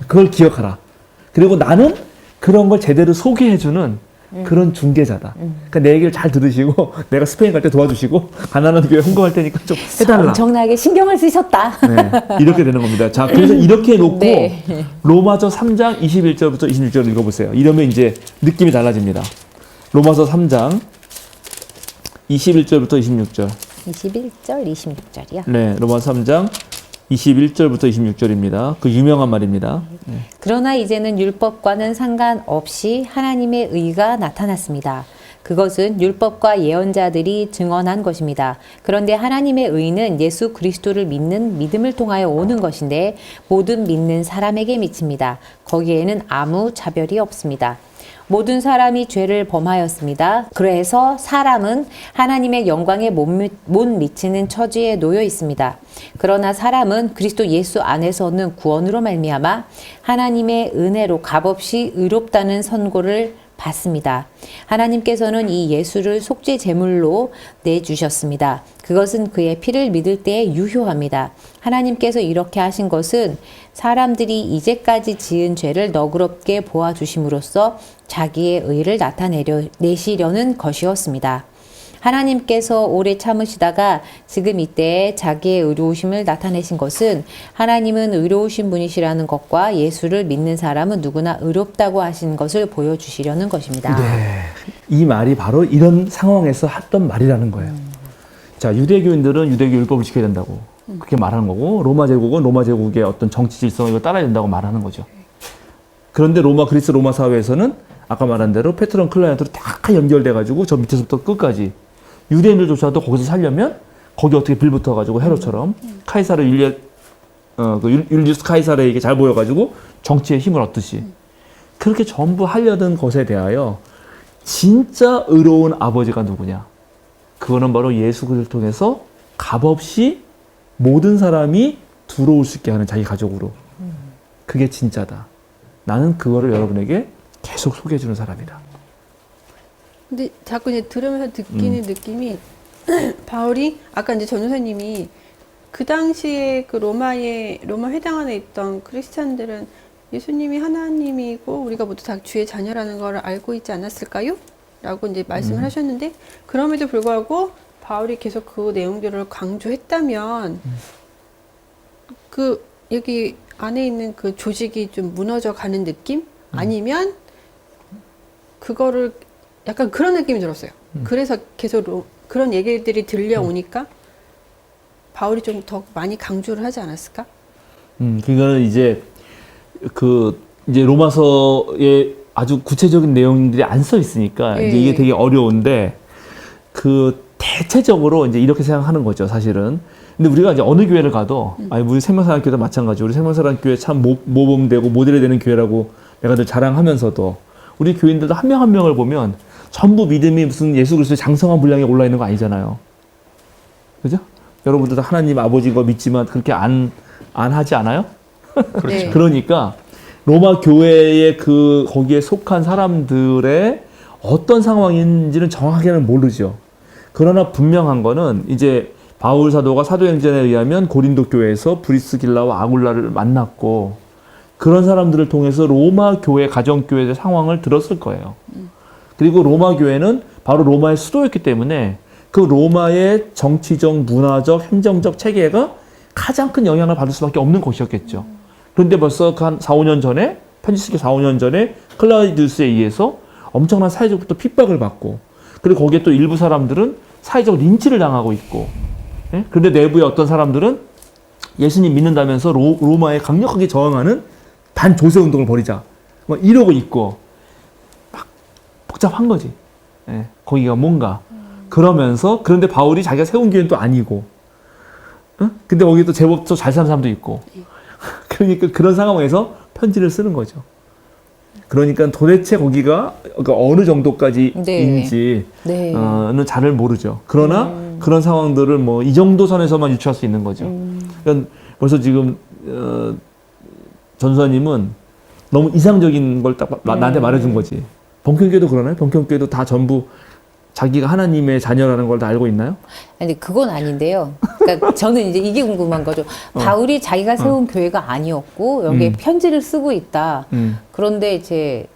그걸 기억하라. 그리고 나는 그런 걸 제대로 소개해주는 그런 중개자다. 그러니까 내 얘기를 잘 들으시고 내가 스페인 갈 때 도와주시고 가나안 교회 헌금할 테니까 좀 해달라. 엄청나게 신경을 쓰셨다. 네, 이렇게 되는 겁니다. 자, 그래서 이렇게 해놓고 네. 로마서 3장 21절부터 26절 읽어보세요. 이러면 이제 느낌이 달라집니다. 로마서 3장 21절부터 26절. 21절, 26절이요. 네, 로마서 3장 21절부터 26절입니다. 그 유명한 말입니다. 그러나 이제는 율법과는 상관없이 하나님의 의가 나타났습니다. 그것은 율법과 예언자들이 증언한 것입니다. 그런데 하나님의 의는 예수 그리스도를 믿는 믿음을 통하여 오는 것인데 모든 믿는 사람에게 미칩니다. 거기에는 아무 차별이 없습니다. 모든 사람이 죄를 범하였습니다. 그래서 사람은 하나님의 영광에 못 미치는 처지에 놓여 있습니다. 그러나 사람은 그리스도 예수 안에서는 구원으로 말미암아 하나님의 은혜로 값없이 의롭다는 선고를 받습니다. 하나님께서는 이 예수를 속죄 제물로 내주셨습니다. 그것은 그의 피를 믿을 때에 유효합니다. 하나님께서 이렇게 하신 것은 사람들이 이제까지 지은 죄를 너그럽게 보아주심으로써 자기의 의를 나타내시려는 것이었습니다. 하나님께서 오래 참으시다가 지금 이때에 자기의 의로우심을 나타내신 것은 하나님은 의로우신 분이시라는 것과 예수를 믿는 사람은 누구나 의롭다고 하신 것을 보여주시려는 것입니다. 네. 이 말이 바로 이런 상황에서 했던 말이라는 거예요. 자, 유대교인들은 유대교 율법을 지켜야 된다고 그렇게 말하는 거고, 로마 제국은 로마 제국의 어떤 정치 질서를 이거 따라야 된다고 말하는 거죠. 그런데 그리스 로마 사회에서는 아까 말한 대로 페트론 클라이언트로 다 연결돼가지고 저 밑에서부터 끝까지 유대인들조차도 거기서 살려면 거기 어떻게 빌붙어가지고 헤롯처럼 카이사르 율리우스 카이사르에게 잘 보여가지고 정치의 힘을 얻듯이 그렇게 전부 하려던 것에 대하여 진짜 의로운 아버지가 누구냐? 그거는 바로 예수 그리스도를 통해서 값없이 모든 사람이 들어올 수 있게 하는 자기 가족으로. 그게 진짜다. 나는 그거를 여러분에게 계속 소개해주는 사람이다. 근데 자꾸 이제 들으면서 느끼는 느낌이 바울이 아까 이제 전도사님이 그 당시에 그 로마 회당 안에 있던 크리스찬들은 예수님이 하나님이고 우리가 모두 다 주의 자녀라는 걸 알고 있지 않았을까요? 라고 이제 말씀을 하셨는데 그럼에도 불구하고 바울이 계속 그 내용들을 강조했다면 그 여기 안에 있는 그 조직이 좀 무너져 가는 느낌? 아니면 그거를 약간 그런 느낌이 들었어요. 그래서 계속 그런 얘기들이 들려오니까 바울이 좀 더 많이 강조를 하지 않았을까? 그거는 이제 이제 로마서에 아주 구체적인 내용들이 안 써 있으니까 예. 이제 이게 되게 어려운데 대체적으로 이제 이렇게 생각하는 거죠, 사실은. 근데 우리가 이제 어느 교회를 가도 우리 생명사랑교회도 마찬가지. 우리 생명사랑교회 참 모범되고 모델이 되는 교회라고 내가 늘 자랑하면서도 우리 교인들도 한 명 한 명을 보면 전부 믿음이 무슨 예수 그리스도의 장성한 분량에 올라 있는 거 아니잖아요. 그죠? 여러분들도 하나님 아버지인 거 믿지만 그렇게 안 하지 않아요? 그렇죠. 네. 그러니까 로마 교회의 거기에 속한 사람들의 어떤 상황인지는 정확하게는 모르죠. 그러나 분명한 거는 이제 바울 사도가 사도행전에 의하면 고린도 교회에서 브리스길라와 아굴라를 만났고 그런 사람들을 통해서 로마 교회, 가정교회의 상황을 들었을 거예요. 그리고 로마 교회는 바로 로마의 수도였기 때문에 그 로마의 정치적, 문화적, 행정적 체계가 가장 큰 영향을 받을 수밖에 없는 곳이었겠죠. 그런데 벌써 한 4, 5년 전에, 편지스기 4, 5년 전에 클라우디우스에 의해서 엄청난 사회적 또 핍박을 받고, 그리고 거기에 또 일부 사람들은 사회적 린치를 당하고 있고, 예? 그런데 내부에 어떤 사람들은 예수님 믿는다면서 로마에 강력하게 저항하는 반조세 운동을 벌이자. 뭐 이러고 있고, 막 복잡한 거지. 예, 거기가 뭔가. 그러면서, 그런데 바울이 자기가 세운 교회는 또 아니고, 근데 거기 또 제법 또 잘 사는 사람도 있고. 그러니까 그런 상황에서 편지를 쓰는 거죠. 그러니까 도대체 거기가 어느 정도까지인지는 네. 잘 모르죠. 그러나 그런 상황들을 뭐 이 정도 선에서만 유추할 수 있는 거죠. 그러니까 벌써 지금 전수사님은 너무 이상적인 걸 딱 나한테 말해준 거지. 본경교회도 그러나요? 본경교회도 다 전부 자기가 하나님의 자녀라는 걸 다 알고 있나요? 아니 그건 아닌데요. 그러니까 저는 이제 이게 궁금한 거죠. 바울이 자기가 세운 교회가 아니었고 여기에 편지를 쓰고 있다. 그런데 이제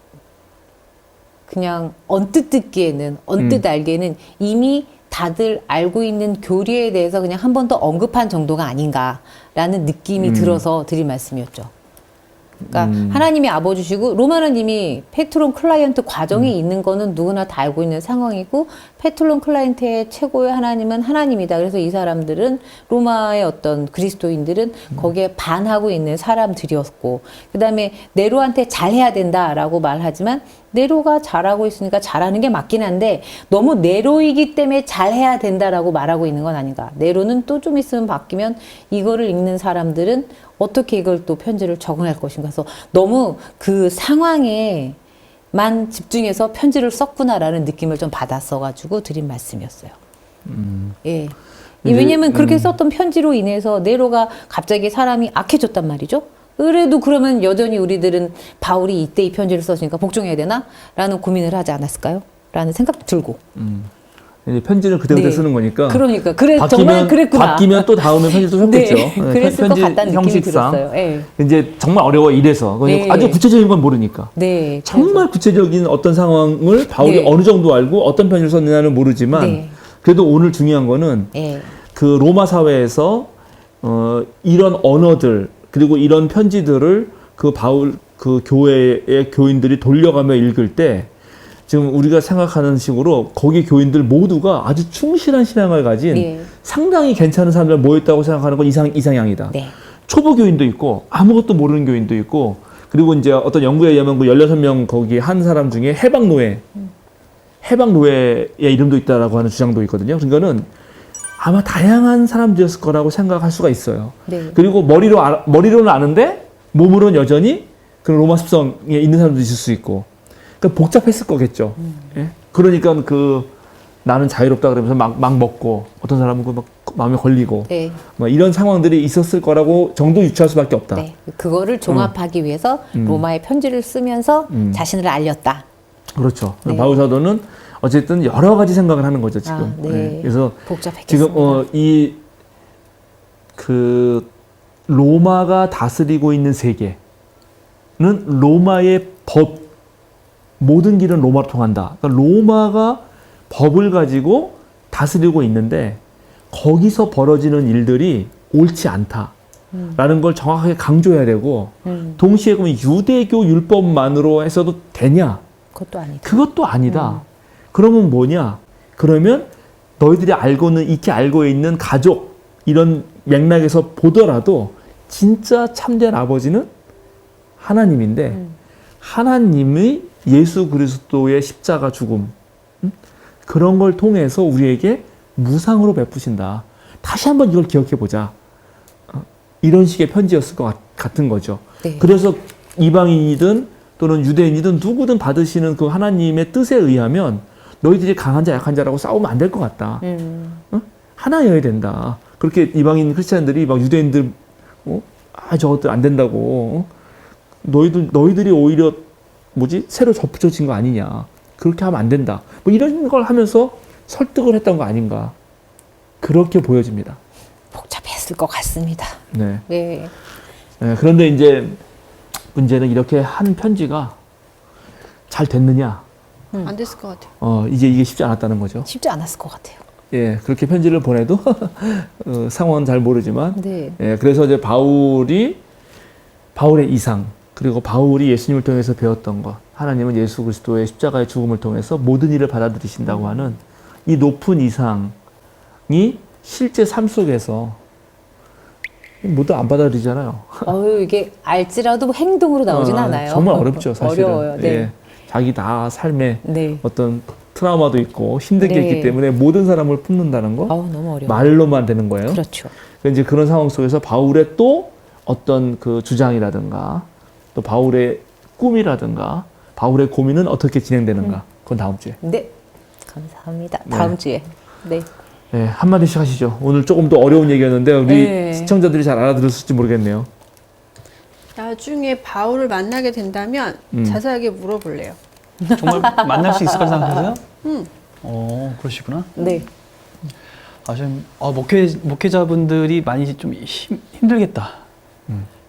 그냥 언뜻 듣기에는 알기에는 이미 다들 알고 있는 교리에 대해서 그냥 한 번 더 언급한 정도가 아닌가라는 느낌이 들어서 드릴 말씀이었죠. 그러니까 하나님이 아버지시고 로마는 이미 패트론 클라이언트 과정이 있는 거는 누구나 다 알고 있는 상황이고 패트론 클라이언트의 최고의 하나님은 하나님이다. 그래서 이 사람들은 로마의 어떤 그리스도인들은 거기에 반하고 있는 사람들이었고 그다음에 네로한테 잘해야 된다라고 말하지만 네로가 잘하고 있으니까 잘하는 게 맞긴 한데 너무 네로이기 때문에 잘해야 된다라고 말하고 있는 건 아닌가. 네로는 또 좀 있으면 바뀌면 이거를 읽는 사람들은 어떻게 이걸 또 편지를 적응할 것인가. 그래서 너무 그 상황에만 집중해서 편지를 썼구나라는 느낌을 좀 받았어가지고 드린 말씀이었어요. 예. 왜냐면 그렇게 썼던 편지로 인해서 네로가 갑자기 사람이 악해졌단 말이죠. 그래도 그러면 여전히 우리들은 바울이 이때 이 편지를 썼으니까 복종해야 되나? 라는 고민을 하지 않았을까요? 라는 생각도 들고. 이제 편지를 그때그때 네. 쓰는 거니까. 그러니까. 그래, 바뀌면, 정말 그랬구나. 바뀌면 또 다음에 편지를 또 썼겠죠. 네, 그랬을 것 같다는 느낌이 들었어요. 예. 이제 정말 어려워 이래서. 네. 아주 구체적인 건 모르니까. 네. 정말 구체적인 어떤 상황을 바울이 네. 어느 정도 알고 어떤 편지를 썼느냐는 모르지만 네. 그래도 오늘 중요한 거는 예. 그 로마 사회에서 이런 언어들 그리고 이런 편지들을 그 바울 그 교회의 교인들이 돌려가며 읽을 때 지금 우리가 생각하는 식으로 거기 교인들 모두가 아주 충실한 신앙을 가진 네. 상당히 괜찮은 사람들 모였다고 생각하는 건 이상향이다. 네. 초보 교인도 있고 아무것도 모르는 교인도 있고 그리고 이제 어떤 연구에 의하면 그 16명 거기 한 사람 중에 해방노예의 이름도 있다라고 하는 주장도 있거든요. 그러니까는 아마 다양한 사람들이었을 거라고 생각할 수가 있어요. 네. 그리고 머리로는 아는데 몸으로는 여전히 그 로마 습성에 있는 사람도 있을 수 있고 그러니까 복잡했을 거겠죠. 예? 그러니까 그 나는 자유롭다 그러면서 막 먹고 어떤 사람은 그 막 마음에 걸리고 네. 뭐 이런 상황들이 있었을 거라고 정도 유추할 수밖에 없다. 네. 그거를 종합하기 위해서 로마에 편지를 쓰면서 자신을 알렸다. 그렇죠. 네. 바울 사도는 어쨌든 여러 가지 생각을 하는 거죠 지금. 아, 네. 그래서 복잡했겠습니다. 지금 그 로마가 다스리고 있는 세계는 로마의 법 모든 길은 로마로 통한다. 그러니까 로마가 법을 가지고 다스리고 있는데 거기서 벌어지는 일들이 옳지 않다라는 걸 정확하게 강조해야 되고 동시에 그러면 유대교 율법만으로 해서도 되냐? 그것도 아니다. 그것도 아니다. 그러면 뭐냐? 그러면 너희들이 익히 알고 있는 가족 이런 맥락에서 보더라도 진짜 참된 아버지는 하나님인데 하나님의 예수 그리스도의 십자가 죽음 그런 걸 통해서 우리에게 무상으로 베푸신다. 다시 한번 이걸 기억해 보자. 이런 식의 편지였을 것 같은 거죠. 네. 그래서 이방인이든 또는 유대인이든 누구든 받으시는 그 하나님의 뜻에 의하면 너희들이 강한 자 약한 자라고 싸우면 안 될 것 같다. 하나여야 된다. 그렇게 이방인 크리스찬들이 막 유대인들 저것들 안 된다고 너희들이 오히려 새로 접붙여진 거 아니냐. 그렇게 하면 안 된다. 뭐 이런 걸 하면서 설득을 했던 거 아닌가. 그렇게 보여집니다. 복잡했을 것 같습니다. 네. 네. 네, 그런데 이제 문제는 이렇게 한 편지가 잘 됐느냐. 안 됐을 것 같아요. 이제 이게 쉽지 않았다는 거죠. 쉽지 않았을 것 같아요. 예, 그렇게 편지를 보내도 상황은 잘 모르지만, 네. 예, 그래서 이제 바울의 이상, 그리고 바울이 예수님을 통해서 배웠던 것, 하나님은 예수 그리스도의 십자가의 죽음을 통해서 모든 일을 받아들이신다고 하는 이 높은 이상이 실제 삶 속에서 모두 안 받아들이잖아요. 이게 알지라도 행동으로 나오진 않아요. 정말 어렵죠, 사실은. 어려워요. 네. 예, 자기 다 삶에 네. 어떤 트라우마도 있고 힘든 게 네. 있기 때문에 모든 사람을 품는다는 거 너무 어려워요. 말로만 되는 거예요. 그렇죠. 이제 그런 상황 속에서 바울의 또 어떤 그 주장이라든가 또 바울의 꿈이라든가 바울의 고민은 어떻게 진행되는가 그건 다음 주에. 네. 감사합니다. 다음 주에. 네. 네, 한마디씩 하시죠. 오늘 조금 더 어려운 얘기였는데 우리 네. 시청자들이 잘 알아들었을지 모르겠네요. 나중에 바울을 만나게 된다면 자세하게 물어볼래요. 정말 만날 수 있을 거라 생각하세요? 그러시구나. 네. 지금 목회자분들이 많이 좀 힘들겠다.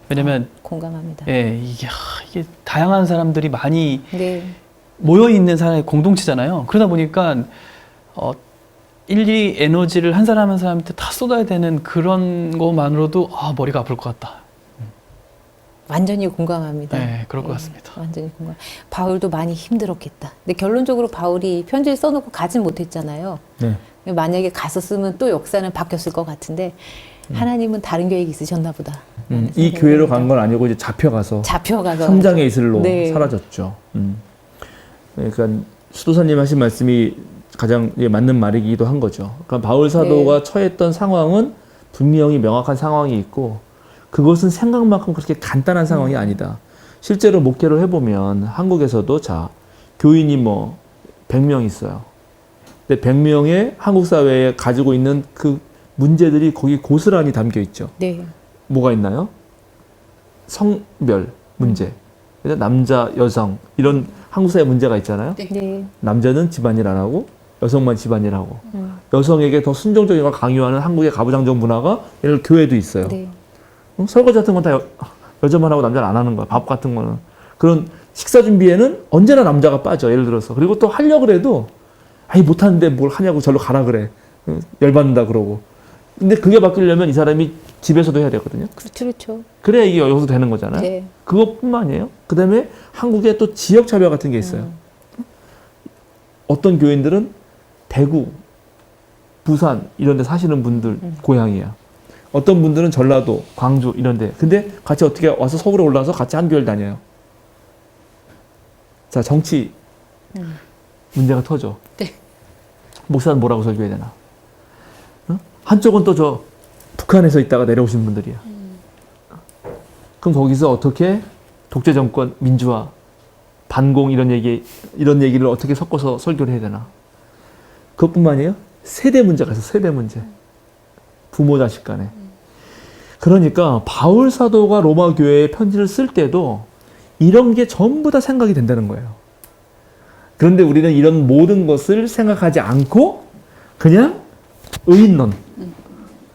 왜냐면 공감합니다. 예, 이게 다양한 사람들이 많이 네. 모여 있는 사람의 공동체잖아요. 그러다 보니까 일일이 에너지를 한 사람 한 사람한테 다 쏟아야 되는 그런 것만으로도 머리가 아플 것 같다. 완전히 공감합니다. 네, 그럴 것 예, 같습니다. 완전히 공감. 바울도 많이 힘들었겠다. 근데 결론적으로 바울이 편지를 써놓고 가진 못했잖아요. 네. 만약에 갔었으면 또 역사는 바뀌었을 것 같은데 하나님은 다른 계획이 있으셨나 보다. 이 교회로 간 건 아니고 이제 잡혀가서 잡혀가서 함장의 이슬로 네. 사라졌죠. 그러니까 수도사님 하신 말씀이 가장 맞는 말이기도 한 거죠. 그러니까 바울 사도가 네. 처했던 상황은 분명히 명확한 상황이 있고 그것은 생각만큼 그렇게 간단한 상황이 아니다. 실제로 목회를 해보면 한국에서도 자 교인이 뭐 100명 있어요. 근데 100명의 한국 사회에 가지고 있는 그 문제들이 거기 고스란히 담겨 있죠. 네. 뭐가 있나요? 성별 문제. 그래서 남자, 여성 이런 한국 사회 문제가 있잖아요. 네. 남자는 집안일 안 하고 여성만 집안일 하고 여성에게 더 순종적인 걸 강요하는 한국의 가부장적 문화가 예를 들어 교회도 있어요. 네. 설거지 같은 건 다 여자만 하고 남자는 안 하는 거야. 밥 같은 거는. 그런 식사 준비에는 언제나 남자가 빠져. 예를 들어서. 그리고 또 하려고 그래도 아이 못하는데 뭘 하냐고 절로 가라 그래. 열받는다 그러고. 근데 그게 바뀌려면 이 사람이 집에서도 해야 되거든요. 그렇죠, 그렇죠. 그래야 이게 여기서 되는 거잖아요. 네. 그것뿐만 아니에요. 그 다음에 한국에 또 지역 차별 같은 게 있어요. 어떤 교인들은 대구, 부산 이런 데 사시는 분들 고향이야. 어떤 분들은 전라도, 광주 이런 데. 근데 같이 어떻게 와서 서울에 올라와서 같이 한 교회를 다녀요. 자, 정치 문제가 터져. 네. 목사는 뭐라고 설교해야 되나? 어? 한쪽은 또 저 북한에서 있다가 내려오신 분들이야. 그럼 거기서 어떻게 독재 정권, 민주화, 반공 이런 얘기를 어떻게 섞어서 설교를 해야 되나? 그것뿐만 아니에요. 세대 문제가 있어. 세대 문제. 부모 자식 간에. 그러니까 바울 사도가 로마 교회에 편지를 쓸 때도 이런 게 전부 다 생각이 된다는 거예요. 그런데 우리는 이런 모든 것을 생각하지 않고 그냥 의인론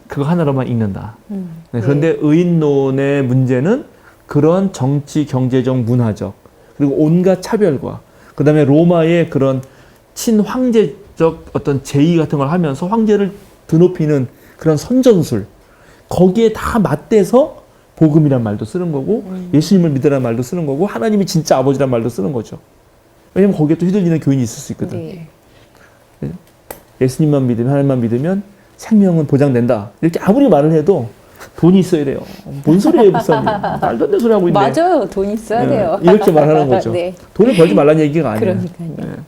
그거 하나로만 읽는다. 네, 그런데 의인론의 문제는 그런 정치, 경제적, 문화적 그리고 온갖 차별과 그 다음에 로마의 그런 친황제적 어떤 제의 같은 걸 하면서 황제를 드높이는 그런 선전술 거기에 다 맞대서 복음이란 말도 쓰는 거고 예수님을 믿으라는 말도 쓰는 거고 하나님이 진짜 아버지란 말도 쓰는 거죠. 왜냐면 거기에 또 휘둘리는 교인이 있을 수 있거든. 네. 예수님만 믿으면 하나님만 믿으면 생명은 보장된다. 이렇게 아무리 말을 해도 돈이 있어야 돼요. 뭔 소리예요, 목사님. 말도 안 되는 소리 하고 있네. 맞아요. 돈 있어야 돼요. 이렇게 말하는 거죠. 네. 돈을 벌지 말라는 얘기가 아니에요. 그러니까요.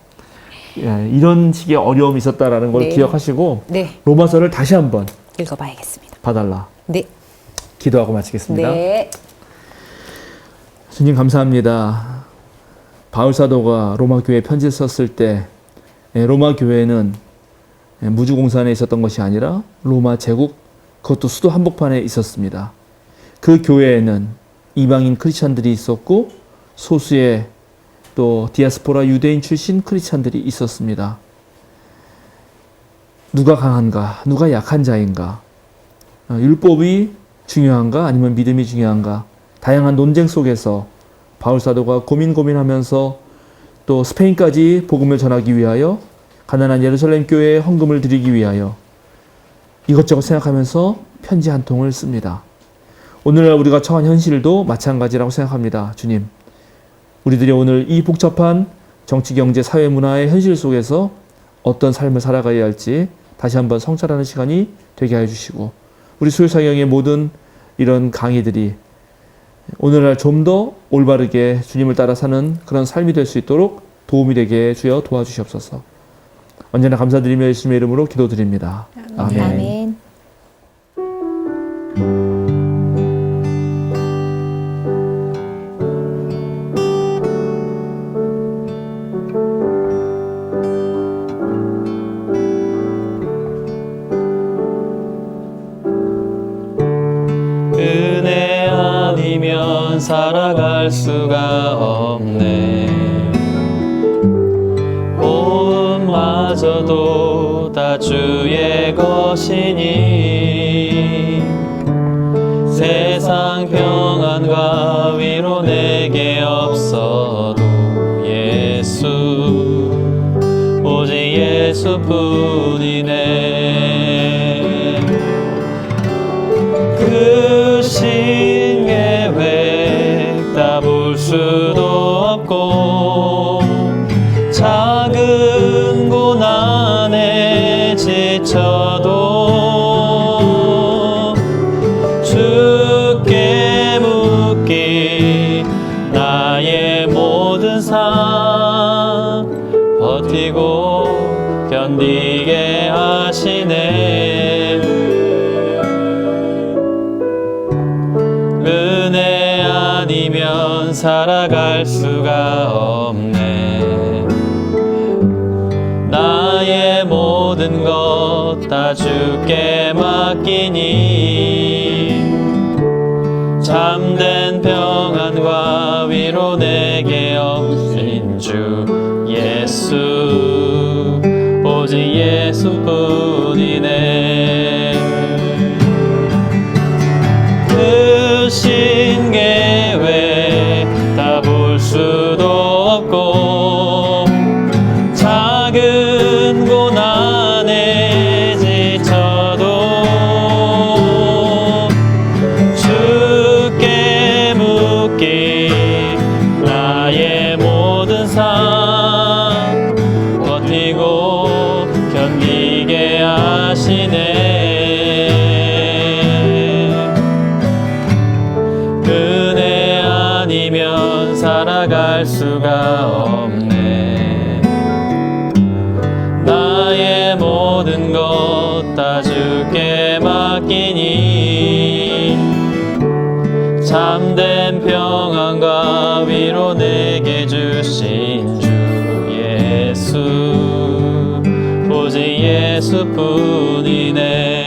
예, 이런 식의 어려움이 있었다라는 걸 네. 기억하시고 네. 로마서를 다시 한번 읽어봐야겠습니다. 봐달라. 네. 기도하고 마치겠습니다. 네. 주님 감사합니다. 바울 사도가 로마 교회에 편지를 썼을 때 로마 교회는 무주공산에 있었던 것이 아니라 로마 제국 그것도 수도 한복판에 있었습니다. 그 교회에는 이방인 크리스찬들이 있었고 소수의 또 디아스포라 유대인 출신 크리스찬들이 있었습니다. 누가 강한가? 누가 약한 자인가? 율법이 중요한가? 아니면 믿음이 중요한가? 다양한 논쟁 속에서 바울 사도가 고민하면서 또 스페인까지 복음을 전하기 위하여 가난한 예루살렘 교회에 헌금을 드리기 위하여 이것저것 생각하면서 편지 한 통을 씁니다. 오늘날 우리가 처한 현실도 마찬가지라고 생각합니다. 주님, 우리들이 오늘 이 복잡한 정치, 경제, 사회, 문화의 현실 속에서 어떤 삶을 살아가야 할지 다시 한번 성찰하는 시간이 되게 해주시고 우리 수요사경의 모든 이런 강의들이 오늘날 좀 더 올바르게 주님을 따라 사는 그런 삶이 될 수 있도록 도움이 되게 주여 도와주시옵소서. 언제나 감사드리며 예수님의 이름으로 기도드립니다. 아멘. 아멘. 은혜 아니면 살아갈 수가 없네. 마저도 다 주의 것이니 세상 평안과 위로 내게 없어도 예수 오직 예수뿐이네. 그 신계 외 수도 없고 작은 고난에 지쳐도 주께 묻기 나의 모든 삶 버티고 견디게 하시네. 은혜 아니면 살아갈 수가 없네. 나의 모든 것 다 주께 맡기니 참된 평안과 위로 내게 없으신 주 예수 오직 예수뿐이네. 크신 계획 다 볼 수도 없고 작은 고난에 지쳐도 주께 묻기 나의 모든 삶 버티고 견디게 하시네. 은혜 아니면 살아갈 수가 없네. 나의 모든 것 다 주께 맡기니 참된 평안과 위로 내게 주신 주 예수 오직 예수뿐이네.